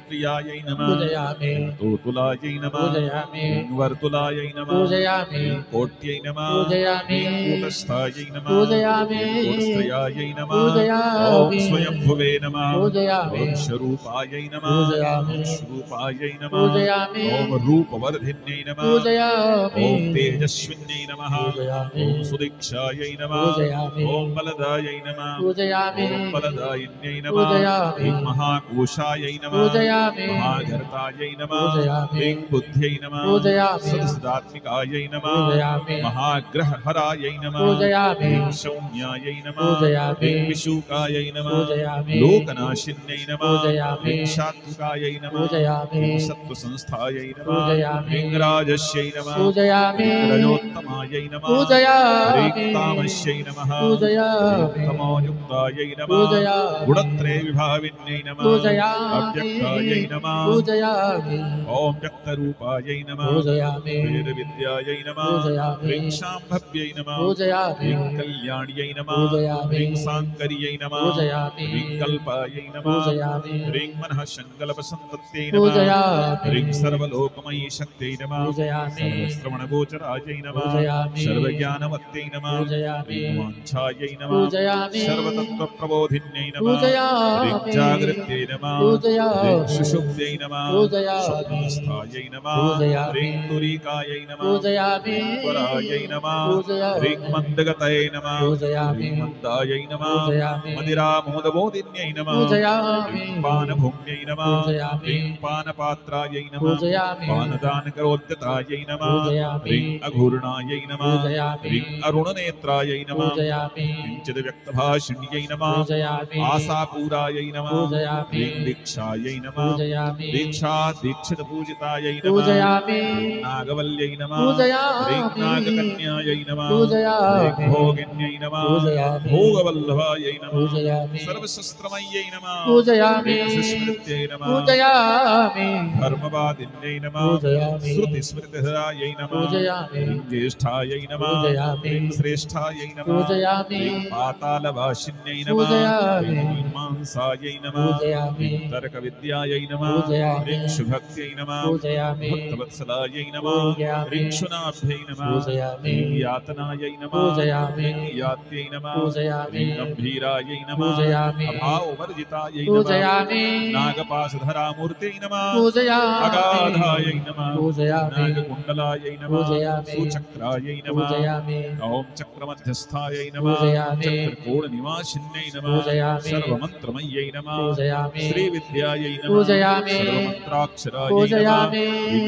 प्रियायै नमः पूजयामि तुलायै नमः पूजयामि वर्तुलायै नमः पूजयामि कोट्यै नमः पूजयामि कूटस्थायै नमः पूजयामि कूटस्त्रयायै नमः पूजयामि ॐ स्वयंभुवे नमः पूजयामि ॐ स्वरूपायै नमः पूजयामि ॐ स्वरूपायै नमः पूजयामि ॐ रूपवर्धिन्यै नमः पूजयामि ॐ तेजस्विन्यै नमः पूजयामि ॐ सुदीक्षायै नमः पूजयामि ॐ बलदायै नमः पूजयामि ॐ बलदायिन्यै नमः पूजयामि ह्रीं महाकोशायै नमः पूजयामि महाघर्तायै नमः पूजयामि ह्रीं बुद्ध्यै नमः पूजयामि सदसदात्मिकायै नमः पूजयामि महाग्रहहरायै नमः पूजयामि ह्रीं शौन्यायै नमः पूजयामि ह्रीं विशूकायै नमः पूजयामि लोकनाशिन्यै नमः पूजयामि ह्रीं सात्विकायै नमः पूजयामि ह्रीं सत्त्वसंस्थायै नमः पूजयामि ह्रीं राजस्यै नमः पूजयामि ह्रीं रजोत्तमायै नमः पूजयामि ह्रीं तामस्यै नमः पूजयामि ह्रीं तमोयुक्तायै नमः पूजयामि गुणत्रय विभाविन्यै नमः पूजयामि अव्यक्तायै नमः पूजयामि ॐ व्यक्तरूपायै नमः पूजयामि वेदविद्यायै नमः पूजयामि ह्रीं शाम्भव्यै नमः पूजयामि ह्रीं कल्याण्यै नमः पूजयामि ह्रीं साङ्कर्यै नमः पूजयामि ह्रीं कल्पायै नमः पूजयामि ह्रीं मनः सङ्कल्पसन्तत्यै नमः पूजयामि ह्रीं सर्वलोकमयी शक्त्यै नमः पूजयामि सर्वश्रवणगोचरायै नमः पूजयामि सर्वज्ञानवत्यै नमः पूजयामि ह्रीं वाञ्छायै नमः पूजयामि सर्वतत्त्वप्रबोधिन्यै नमः पूजयामि ह्रीं जागृत्यै नमः पूजयामि ह्रीं सुषुप्त्यै नमः पूजयामि स्वप्नस्थायै नमः पूजयामि ह्रीं तुरीकायै नमः पूजयामि ह्रीं वरायै नमः पूजयामि ह्रीं मन्दगतये नमः पूजयामि ह्रीं मन्दायै नमः पूजयामि मदिरामोदबोधिन्यै नमः पूजयामि ह्रीं पानभुङ्यै नमः पूजयामि ह्रीं पानपात्रायै नमः पूजयामि पानदानकरोद्यतायै नमः पूजयामि ह्रीं अघूर्णायै नमः पूजयामि ह्रीं अरुणनेत्रायै नमः पूजयामि किञ्चिद्व्यक्तभाषिण्यै नमः पूजयामि आशापूरायै नमः पूजयामि ह्रीं दीक्षायै नमः पूजयामि दीक्षादीक्षितपूजितायै नमः पूजयामि ह्रीं नागवल्यै नमः पूजयामि ह्रीं नागकन्यायै नमः पूजयामि ह्रीं भोगिन्यै नमः पूजयामि भोगवल्लभायै नमः पूजयामि सर्वशस्त्रमय्यै नमः पूजयामि ह्रीं सुस्मृत्यै नमः पूजयामि धर्मवादिन्यै नमः पूजयामि श्रुतिस्मृतिहरायै नमः पूजयामि ह्रीं ज्येष्ठायै नमः पूजयामि ह्रीं श्रेष्ठायै नमः पूजयामि ह्रीं पातालवासिन्यै नमः पूजयामि ह्रीं मीमांसायै नमः पूजयामि ह्रीं तर्कविद्यायै नमः पूजयामि ह्रीं शुभक्त्यै नमः पूजयामि भक्तवत्सलायै नमः पूजयामि ह्रीं शुनाभ्यै नमः पूजयामि ह्रीं यातनायै नमः पूजयामि ह्रीं यात्यै नमः पूजयामि ह्रीं गम्भीरायै नमः पूजयामि अभाववर्जितायै नमः पूजयामि नागपाशधरामूर्त्यै नमः पूजयामि अगाधायै नमः पूजयामि नागकुण्डलायै नमः पूजयामि सुचक्रायै नमः पूजयामि ॐ चक्रमध्यस्थायै नमः पूजयामि चक्रकोणनिवासिन्यै नमः पूजयामि सर्वमन्त्रमय्यै नमः पूजयामि श्रीविद्यायै नमः पूजयामि सर्वमन्त्राक्षरायै नमः पूजयामि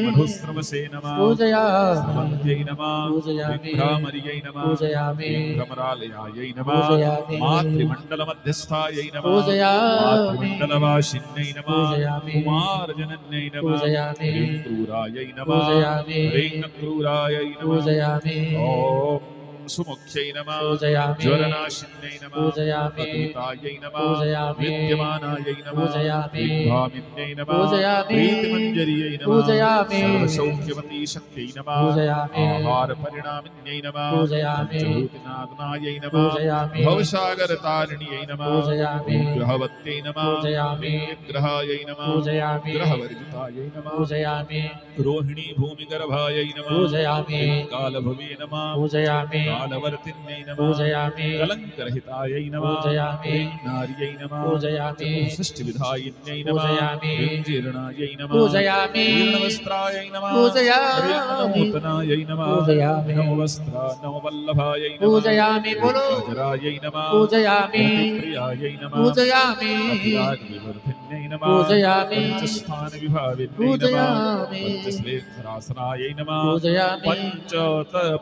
मधुस्रवसे नमः पूजयामि स्रवन्त्यै नमः पूजयामि भ्रामर्यै नमः पूजयामि भ्रमरालयायै नमः पूजयामि मातृमण्डलमध्यस्थायै नमः पूजयामि मातृमण्डलवासिन्यै नमः पूजयामि कुमारजनन्यै नमः पूजयामि ह्रीं क्रूरायै नमः पूजयामि ह्रीं क्रूरायै नमः पूजयामि ॐ सुमुख्यै नमः पूजयामि ज्वरनाशिन्यै नमः पूजयामि अद्वितायै नमः पूजयामि विद्यमानायै नमः पूजयामि दिग्भामिन्यै नमः पूजयामि प्रीतिमञ्जर्यै नमः पूजयामि सर्वसौख्यवती शक्त्यै नमः पूजयामि आहारपरिणामिन्यै नमः पूजयामि पञ्चभूतिनाथनायै नमः पूजयामि भवसागरतारिण्यै नमः पूजयामि ग्रहवत्यै नमः पूजयामि विग्रहायै नमः पूजयामि ग्रहवर्जितायै नमः पूजयामि रोहिणी भूमिगर्भायै नमः पूजयामि कालभवे नमः पूजयामि कालवर्तिन्यै नमः पूजयामि कलङ्करहितायै नमः पूजयामि नार्यै नमः पूजयामि षष्ठिविधायिन्यै नमः पूजयामि जीर्णायै नमः पूजयामि जीर्णवस्त्रायै नमः पूजयामि नूतनायै नमः पूजयामि नववस्त्र नववल्लभायै नमः पूजयामि बोलो अजरायै नमः पूजयामि रतिप्रियायै नमः पूजयामि अतिरागविवर्धिन्यै नमः पूजयामि पञ्चस्थानविभाविन्यै नमः पूजयामि पञ्चश्रेष्ठरासनायै नमः पूजयामि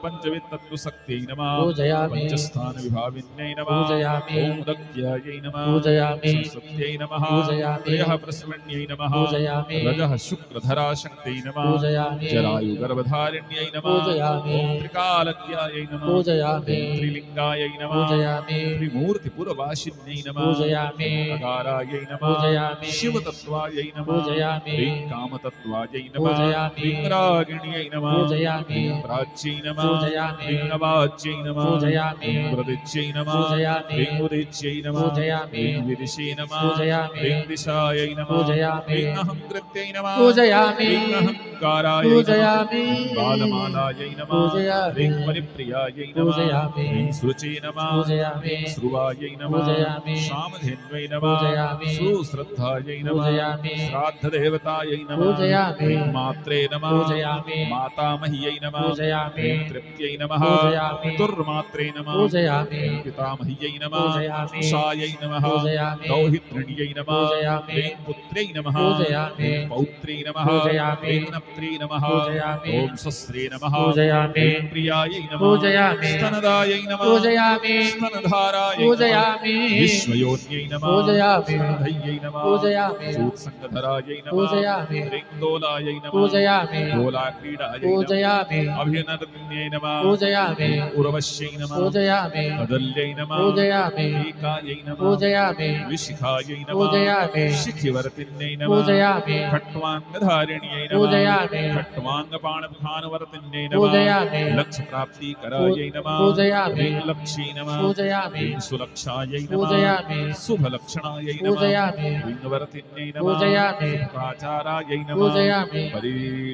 पञ्चवित्तत्वशक्त्यै नमः पूजयामि पञ्चस्थानविभाविन्यै नमः पूजयामि ॐ उदक्त्यायै नमः पूजयामि सरस्वत्यै नमः पूजयामि त्रयः प्रसवण्यै नमः पूजयामि रजः शुक्रधराशक्त्यै नमः पूजयामि जरायुगर्भधारिण्यै नमः पूजयामि ॐ त्रिकालज्ञायै नमः पूजयामि ॐ त्रिलिङ्गायै नमः पूजयामि त्रिमूर्तिपुरवासिन्यै नमः पूजयामि अकारायै नमः पूजयामि पूजयामि शिवतत्त्वायै नमः पूजयामि ह्रीं कामतत्त्वायै नमः पूजयामि ह्रीं रागिण्यै नमः पूजयामि ह्रीं प्राच्यै नमः पूजयामि ह्रीं नवाच्यै नमः पूजयामि ह्रीं वृदिच्यै नमः पूजयामि ह्रीं उदिच्यै नमः पूजयामि ह्रीं विदिशे नमः पूजयामि ह्रीं दिशायै नमः पूजयामि ह्रीं अहङ्कृत्यै नमः पूजयामि ह्रीं अहङ्कारायै नमः पूजयामि ह्रीं बालमालायै नमः पूजयामि ह्रीं परिप्रियायै नमः पूजयामि ह्रीं शुचे नमः पूजयामि ह्रीं स्रुवायै नमः पूजयामि श्यामधेन्वै नमः पूजयामि सुश्रद्धायै नमः पूजयामि श्राद्धदेवतायै नमः पूजयामि ह्रीं मात्रे नमः पूजयामि मातामह्यै नमः पूजयामि ह्रीं तृप्त्यै नमः पूजयामि पितुर्मात्रे नमः पूजयामि ह्रीं पितामह्यै नमः पूजयामि उषायै नमः पूजयामि दौहित्रिण्यै नमः पूजयामि ह्रीं पुत्र्यै नमः पूजयामि ह्रीं पौत्र्यै नमः पूजयामि ह्रीं नप्त्र्यै नमः पूजयामि ॐ स्वस्त्रे नमः पूजयामि ह्रीं प्रियायै नमः पूजयामि स्तनदायै नमः पूजयामि स्तनधारायै नमः पूजयामि विश्वयोन्यै नमः पूजयामि स्तनधय्यै नमः पूजयामि सूत्सङ्गधरायै नमः पूजयामि ह्रीं दोलायै नमः पूजयामि दोलाक्रीडायै नमः पूजयामि अभिनर्दिन्यै नमः पूजयामि उर्वश्यै नमः पूजयामि अदल्यै नमः पूजयामि एकायै नमः पूजयामि विशिखायै नमः पूजयामि शिखिवर्तिन्यै नमः पूजयामि खट्वाङ्गधारिण्यै नमः पूजयामि खट्वाङ्गपाणभानुवर्तिन्यै नमः पूजयामि लक्ष्यप्राप्तिकरायै नमः पूजयामि ह्रीं लक्ष्यै नमः पूजयामि ह्रीं सुलक्षायै नमः पूजयामि शुभलक्षणायै नमः पूजयामि ह्रीं वर्तिन्यै नमः पूजयामि सुप्राचारायै नमः पूजयामि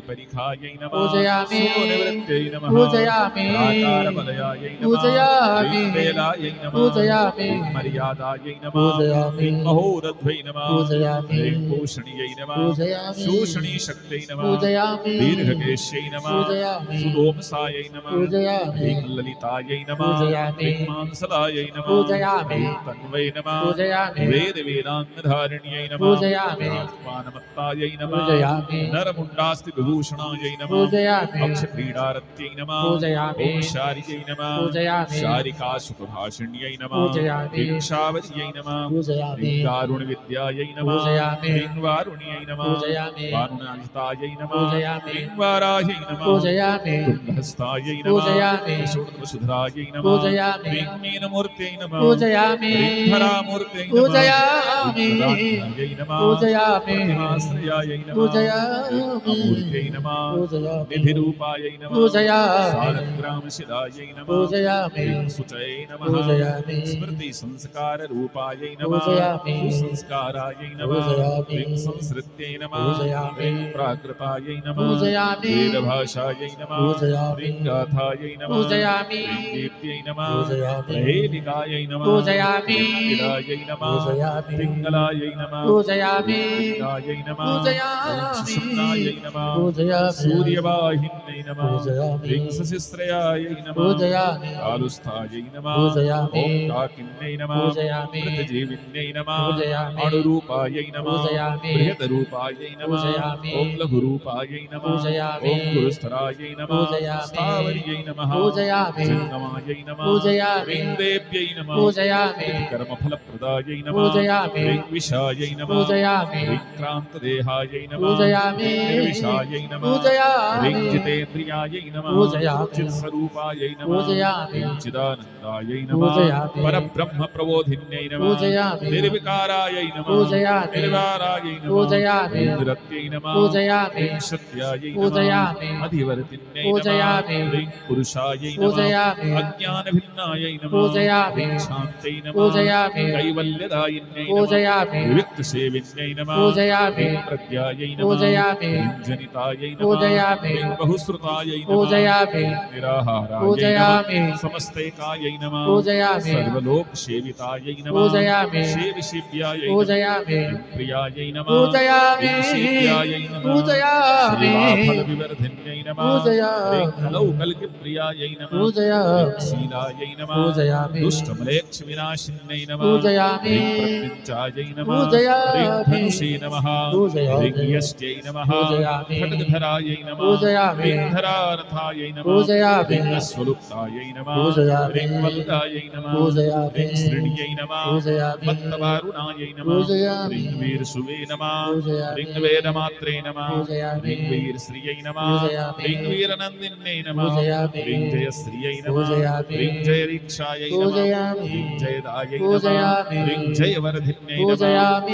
परिखायै नमः पूजयामि सुनिवृत्त्यै नमः पूजयामि प्राकारबलयायै नमः पूजयामि ह्रीं वेलायै नमः पूजयामि ह्रीं मर्यादायै नमः पूजयामि ह्रीं महोदध्वै नमः पूजयामि ह्रीं पोषणीयै नमः पूजयामि शोषणीशक्त्यै नमः पूजयामि दीर्घकेश्यै नमः पूजयामि सुदोमसायै नमः पूजयामि ह्रीं ललितायै नमः पूजयामि ह्रीं मांसलायै नमः पूजयामि ह्रीं तन्वै नमः पूजयामि वेदवेदाङ्गधारिण्यै नमः पूजयामि आत्मानमत्तायै नमः पूजयामि नरमुण्डास्तिविभूषणायै नमः पूजयामि अक्षक्रीडारत्यै नमः पूजयामि ॐ शारिकै नमः पूजयामि शारिकासुखभाषिण्यै नमः पूजयामि ह्रीं शावर्यै नमः पूजयामि ह्रीं कारुणविद्यायै नमः पूजयामि ह्रीं वारुण्यै नमः पूजयामि वारुणाजितायै नमः पूजयामि ह्रीं वाराह्यै नमः पूजयामि कुन्दहस्तायै नमः पूजयामि प्रसूनवसुधरायै नमः पूजयामि ह्रीं मीनमूर्त्यै नमः पूजयामि ह्रीं धरामूर्त्यै नमः पूजयामि ह्रीं नमः पूजयामि प्रतिमाश्रयायै नमः पूजयामि अमूर्त्यै नमः पूजयामि निधिरूपायै नमः पूजयामि सालग्रामशिलायै नमः पूजयामि ह्रीं शुचये नमः पूजयामि स्मृतिसंस्काररूपायै नमः पूजयामि सुसंस्कारायै नमः पूजयामि ह्रीं संसृत्यै नमः पूजयामि ह्रीं प्राकृतायै नमः पूजयामि वेदभाषायै नमः पूजयामि ह्रीं गाथायै नमः पूजयामि ह्रीं दीप्त्यै नमः पूजयामि प्रहेलिकायै नमः पूजयामि ह्रीं नमः पूजयामि पिङ्गलायै नमः पूजयामि पिङ्गायै नमः पूजयामि सुषुम्नायै नमः पूजयामि सूर्यवाहिन्यै नमः पूजयामि ह्रीं सशिस्त्रयायै नमः पूजयामि कालुस्थायै नमः पूजयामि ॐ काकिन्यै नमः पूजयामि मृतजीविन्यै नमः पूजयामि अणुरूपायै नमः पूजयामि बृहद्रूपायै नमः पूजयामि ॐ लघुरूपायै नमः पूजयामि ॐ गुरुस्थरायै नमः पूजयामि स्थावर्यै नमः पूजयामि जङ्गमायै नमः पूजयामि ह्रीं देव्यै नमः पूजयामि कर्मफलप्रदायै नमः पूजयामि ह्रीं विशायै नमः पूजयामि ह्रीं क्रान्तदेहायै नमः पूजयामि ह्रीं निर्विशायै नमः पूजयामि ह्रीं जितेन्द्रियायै नमः पूजयामि चित्स्वरूपायै नमः पूजयामि ह्रीं चिदानन्दायै नमः पूजयामि परब्रह्मप्रबोधिन्यै नमः पूजयामि निर्विकारायै नमः पूजयामि निर्वारायै नमः पूजयामि इन्द्रत्यै नमः पूजयामि ह्रीं सत्यायै नमः पूजयामि अधिवर्तिन्यै नमः पूजयामि ह्रीं पुरुषायै नमः पूजयामि अज्ञानभिन्नायै नमः पूजयामि ह्रीं शान्त्यै नमः पूजयामि कैवल्यदायिन्यै नमः पूजयामि विविक्तसेविन्यै नमः पूजयामि ह्रीं प्रज्ञायै नमः पूजयामि ह्रीं जनितायै नमः पूजयामि ह्रीं बहुश्रुतायै नमः पूजयामि ह्रीं निराहारायै पूजयामि नमः समस्तैकायै नमः पूजयामि सर्वलोकसेवितायै नमः पूजयामि सेविशिव्यायै नमः पूजयामि ह्रीं प्रियायै नमः पूजयामि ह्रीं सेव्यायै नमः पूजयामि सेवाफलविवर्धिन्यै नमः पूजयामि ह्रीं कलौकल्किप्रियायै नमः पूजयामि ह्रीं शीलायै नमः पूजयामि दुष्टमलेक्षविनाशिन्यै नमः पूजयामि ह्रीं प्रत्यञ्चायै नमः ह्रीं पूजयामि धनुषे नमः पूजयामि ह्रीं यष्ट्यै नमः पूजयामि खड्गधरायै नमः पूजयामि ह्रीं धरारथायै नमः पूजयामि ह्रीं अश्वलुप्तायै नमः पूजयामि ह्रीं वल्गायै नमः पूजयामि ह्रीं सृण्यै नमः पूजयामि मत्तवारुणायै नमः पूजयामि ह्रीं वीरसुवे नमः पूजयामि ह्रीं वेदमात्रे नमः पूजयामि ह्रीं वीरश्रियै नमः पूजयामि ह्रीं वीरनन्दिन्यै नमः पूजयामि ह्रीं जयश्रियै नमः पूजयामि ह्रीं जयदीक्षायै नमः पूजयामि ह्रीं जयदायै नमः पूजयामि ह्रीं जयवर्धिन्यै नमः पूजयामि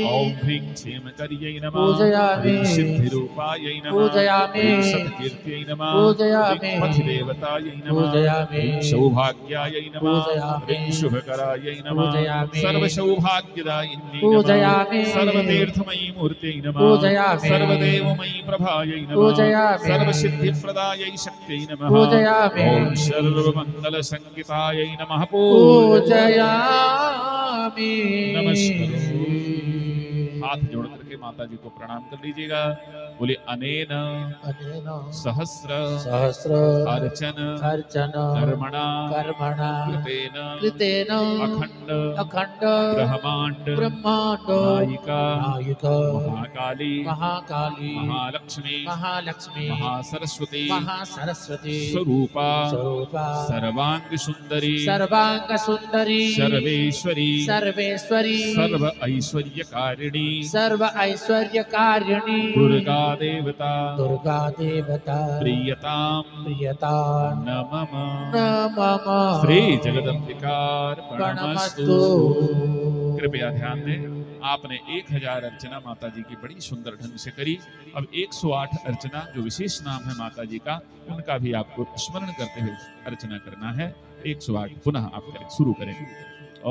ॐ ह्रीं क्षेमकर्यै नमः पूजयामि। ह्रीं सिद्धिरूपायै नमः पूजयामि। ह्रीं सत्कीर्त्यै नमः पूजयामि। ह्रीं पथिदेवतायै नमः पूजयामि। ह्रीं सौभाग्यायै नमः पूजयामि। ह्रीं शुभकरायै नमः पूजयामि। सर्वसौभाग्यदायिन्यै नमः पूजयामि। सर्वतीर्थमयी मूर्त्यै नमः पूजयामि। सर्वदेवमयी प्रभायै नमः पूजयामि। सर्वसिद्धिप्रदायै शक्त्यै नमः पूजयामि। ॐ सर्वमङ्गलसङ्गीतायै नमः पूजयामि। नमस्करो। हाथ जोड़ करके माता जी को प्रणाम कर लीजिएगा। बोले अनेन अनेन सहस्र सहस्र अर्चन अर्चन कर्मणा कर्मणा कृतेन कृतेन अखंड अखंड ब्रह्मांड ब्रह्मांड नायिका नायिका महाकाली महाकाली महालक्ष्मी महालक्ष्मी महासरस्वती महासरस्वती स्वरूपा स्वरूपा सर्वांग सुंदरी सर्वांग सुंदरी सर्वेश्वरी सर्वेश्वरी सर्व ऐश्वर्यकारिणी सर्व ऐश्वर्यकारिणी दुर्गा देवता दुर्गा देवता प्रियताम प्रियता नमः नमः श्री जगदम्बिकार्पणमस्तु। कृपया ध्यान दें, आपने 1000 अर्चना माता जी की बड़ी सुंदर ढंग से करी। अब 108 अर्चना जो विशेष नाम है माता जी का, उनका भी आपको स्मरण करते हुए अर्चना करना है। 108 पुनः आप करें, शुरू करें।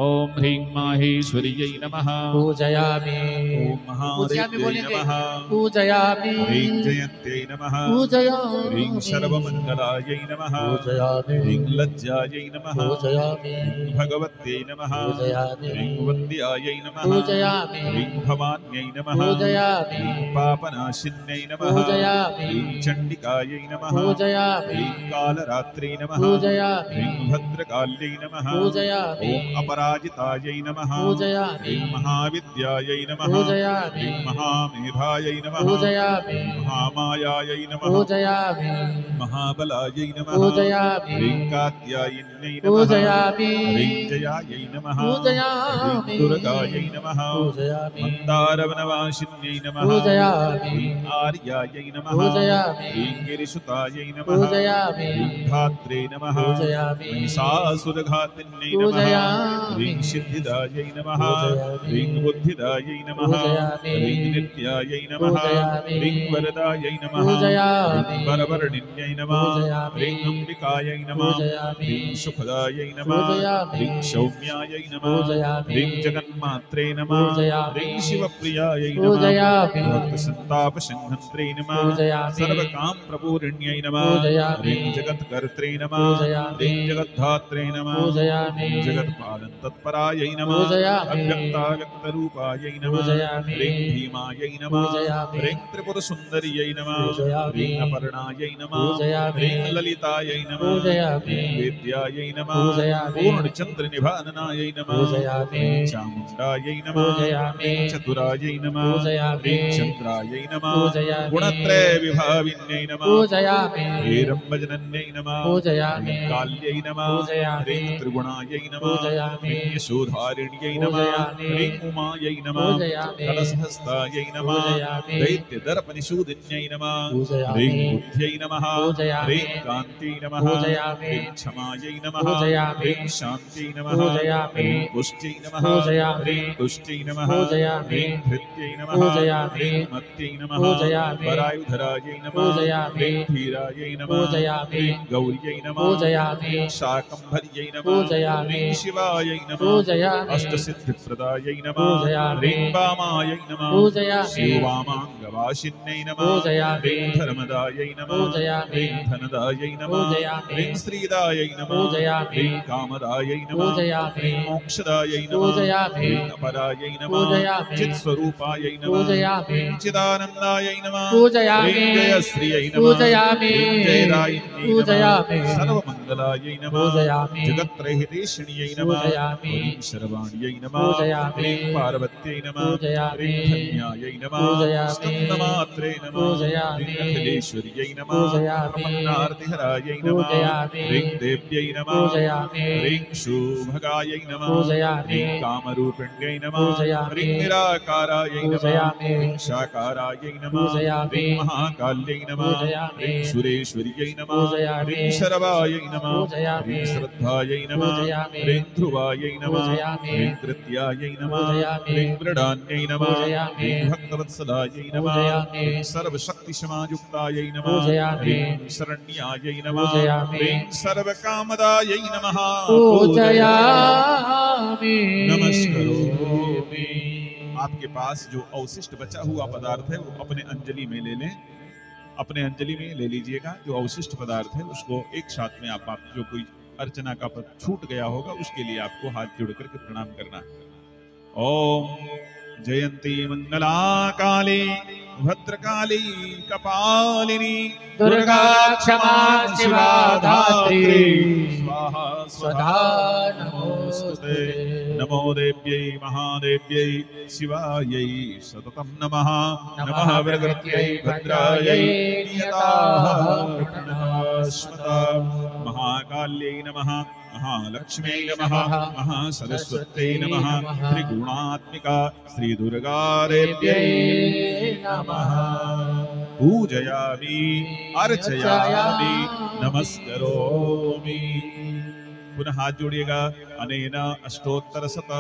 ओम ह्रीं माहेश्वर्यै नमः पूजयामि। ओम पूजयामि महादेव्यै बोलेंगे। नमः पूजयामि। ह्रीं जयन्त्यै नमः पूजयामि। ह्रीं सर्वमङ्गलायै नमः पूजयामि। ह्रीं लज्जायै नमः पूजयामि। ह्रीं भगवत्यै नमः पूजयामि। ह्रीं वन्द्यायै नमः पूजयामि। ह्रीं भवान्यै नमः पूजयामि। ह्रीं पापनाशिन्यै नमः पूजयामि। ह्रीं चण्डिकायै नमः पूजयामि। ह्रीं कालरात्रै नमः पूजयामि। ह्रीं भद्रकाल्यै नमः पूजयामि। ॐ अपराजितायै नमः पूजयामि। ह्रीं महाविद्यायै नमः पूजयामि। ह्रीं महामेधायै नमः पूजयामि। ह्रीं महामायायै नमः पूजयामि। महाबलायै नमः पूजयामि। ह्रीं कात्यायिन्यै नमः पूजयामि। ह्रीं जयायै नमः पूजयामि। ह्रीं दुर्गायै नमः पूजयामि। मन्दारवनवासिन्यै नमः पूजयामि। ह्रीं आर्यायै नमः पूजयामि। ह्रीं गिरिसुतायै नमः पूजयामि। ह्रीं धात्रे नमः पूजयामि। महिषासुरघातिन्यै नमः पूजयामि। ह्रीं सिद्धिदायै नमः पूजयामि। ह्रीं बुद्धिदायै नमः पूजयामि। ह्रीं नित्यायै नमः पूजयामि। ह्रीं वरदायै नमः पूजयामि। ह्रीं वरवर्णिन्यै नमः पूजयामि। ह्रीं अम्बिकायै नमः पूजयामि। ह्रीं सुखदायै नमः पूजयामि। ह्रीं सौम्यायै नमः पूजयामि। ह्रीं जगन्मात्रे नमः पूजयामि। ह्रीं शिवप्रियायै नमः पूजयामि। भक्तसन्तापसंहन्त्रे नमः पूजयामि। सर्वकामप्रपूरिण्यै नमः पूजयामि। ह्रीं जगत्कर्त्रे नमः पूजयामि। ह्रीं जगद्धात्रे नमः पूजयामि। ह्रीं जगत्पालं तत्परायै नमः पूजयामि। अव्यक्ताव्यक्तरूपायै नमः पूजयामि। ह्रीं भीमायै नमः पूजयामि। ह्रीं त्रिपुरसुन्दर्यै नमः पूजयामि। ह्रीं अपर्णायै नमः पूजयामि। ह्रीं ललितायै नमः पूजयामि। ह्रीं वेद्यायै नमः पूजयामि। पूर्णचन्द्रनिभाननायै नमः पूजयामि। ह्रीं चामुण्डायै नमः पूजयामि। ह्रीं चतुरायै नमः पूजयामि। ह्रीं चन्द्रायै नमः पूजयामि। गुणत्रयविभाविन्यै नमः पूजयामि। ह्रीरम्बजनन्यै नमः पूजयामि। ह्रीं काल्यै नमः पूजयामि। ह्रीं त्रिगुणायै नमः पूजयामि। ह्रीं यशोधारिण्यै नमः पूजयामि। ह्रीं उमायै नमः पूजयामि। कलशहस्तायै नमः पूजयामि। दैत्यदर्पनिषूदिन्यै नमः पूजयामि। ह्रीं बुद्ध्यै नमः पूजयामि। ह्रीं कान्त्यै नमः पूजयामि। ह्रीं क्षमायै नमः पूजयामि। ह्रीं शान्त्यै नमः पूजयामि। ह्रीं पुष्ट्यै नमः पूजयामि। ह्रीं तुष्ट्यै नमः पूजयामि। ह्रीं धृत्यै नमः पूजयामि। ह्रीं मत्यै नमः पूजयामि। वरायुधरायै नमः पूजयामि। ह्रीं धीरायै नमः पूजयामि। ह्रीं गौर्यै नमः पूजयामि। ह्रीं शाकम्भर्यै नमः पूजयामि। ह्रीं शिवायै नमः पूजयामि। अष्टसिद्धिप्रदायै नमः पूजयामि। ह्रीं वामायै नमः पूजयामि। शिववामाङ्गवासिन्यै नमः पूजयामि। ह्रीं धर्मदायै नमः पूजयामि। ह्रीं धनदायै नमः पूजयामि। ह्रीं श्रीदायै नमः पूजयामि। ह्रीं कामदायै नमः पूजयामि। ह्रीं मोक्षदायै नमः पूजयामि। ह्रीं अपरायै नमः पूजयामि। चित्स्वरूपायै नमः पूजयामि। ह्रीं चिदानन्दायै नमः पूजयामि। ह्रीं जयश्रियै नमः पूजयामि। ह्रीं जयदायिन्यै पूजयामि। नमः सर्वमङ्गलायै नमः पूजयामि। जगत्त्रयहितेशिण्यै नमः पूजयामि। ह्रीं शर्वाण्यै नमः पूजयामि। ह्रीं पार्वत्यै नमः पूजयामि। ह्रीं धन्यायै नमः पूजयामि। स्कन्दमात्रे नमः पूजयामि। ह्रीं अखिलेश्वर्यै नमः पूजयामि। प्रपन्नार्तिहरायै नमः पूजयामि। ह्रीं देव्यै नमः पूजयामि। ह्रीं शुभगायै नमः पूजयामि। ह्रीं कामरूपिण्यै नमः पूजयामि। ह्रीं निराकारायै नमः पूजयामि। ह्रीं शाकारायै नमः पूजयामि। ह्रीं महाकाल्यै नमः पूजयामि। ह्रीं सुरेश्वर्यै नमः पूजयामि। ह्रीं शरवायै नमः पूजयामि। ह्रीं श्रद्धायै नमः पूजयामि। ह्रीं ध्रुवायै भवायै नमः ह्रीं कृत्यायै नमः ह्रीं मृडान्यै नमः ह्रीं भक्तवत्सलायै नमः ह्रीं सर्वशक्तिसमायुक्तायै नमः ह्रीं शरण्यायै नमः ह्रीं सर्वकामदायै नमः पूजयामि नमस्करोमि। आपके पास जो अवशिष्ट बचा हुआ पदार्थ है वो अपने अंजलि में ले लें, अपने अंजलि में ले लीजिएगा। जो अवशिष्ट पदार्थ है उसको एक साथ में आप जो कोई अर्चना का पद छूट गया होगा उसके लिए आपको हाथ जोड़ करके प्रणाम करना। ओम जयंती मंगला काली भद्रकाली कपालिनी दुर्गा क्षमा शिवा धात्री स्वाहा स्वधा नमोस्तुते। नमो देव्यै महादेव्यै शिवायै सततं नमः। नमः वरदत्यै भद्रायै नियताः प्रणतस्मता। महाकाल्यै नमः महालक्ष्म्यै नमः महासरस्वत्यै नमः त्रिगुणात्मिका श्री दुर्गा देव्यै नमः। पूजयामि अर्चयामि नमस्करोमि। पुनः हाथ जोड़िएगा। अनेन अष्टोत्तर शत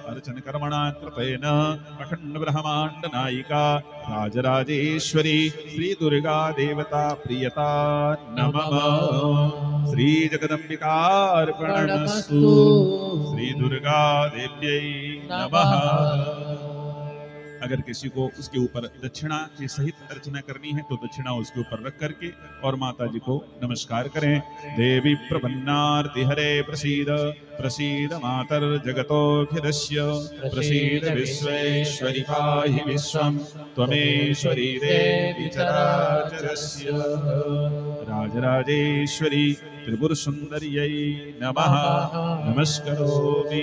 अर्चन कर्मणा कृतेन अखंड ब्रह्मांड नायिका राजराजेश्वरी श्री दुर्गा देवता प्रियता नमः। श्री जगदम्बिकार्पणमस्तु। श्री दुर्गा देव्यै नमः। अगर किसी को उसके ऊपर दक्षिणा के सहित अर्चना करनी है तो दक्षिणा उसके ऊपर रख करके और माता जी को नमस्कार करें। देवी प्रपन्नार्ति हरे प्रसीद प्रसीद मातर जगतोऽखिलस्य प्रसीद विश्वेश्वरि पाहि विश्वं त्वमेश्वरी देवी चराचरस्य। राजराजेश्वरी त्रिपुर सुंदर्यै नमः। नमस्करोमि।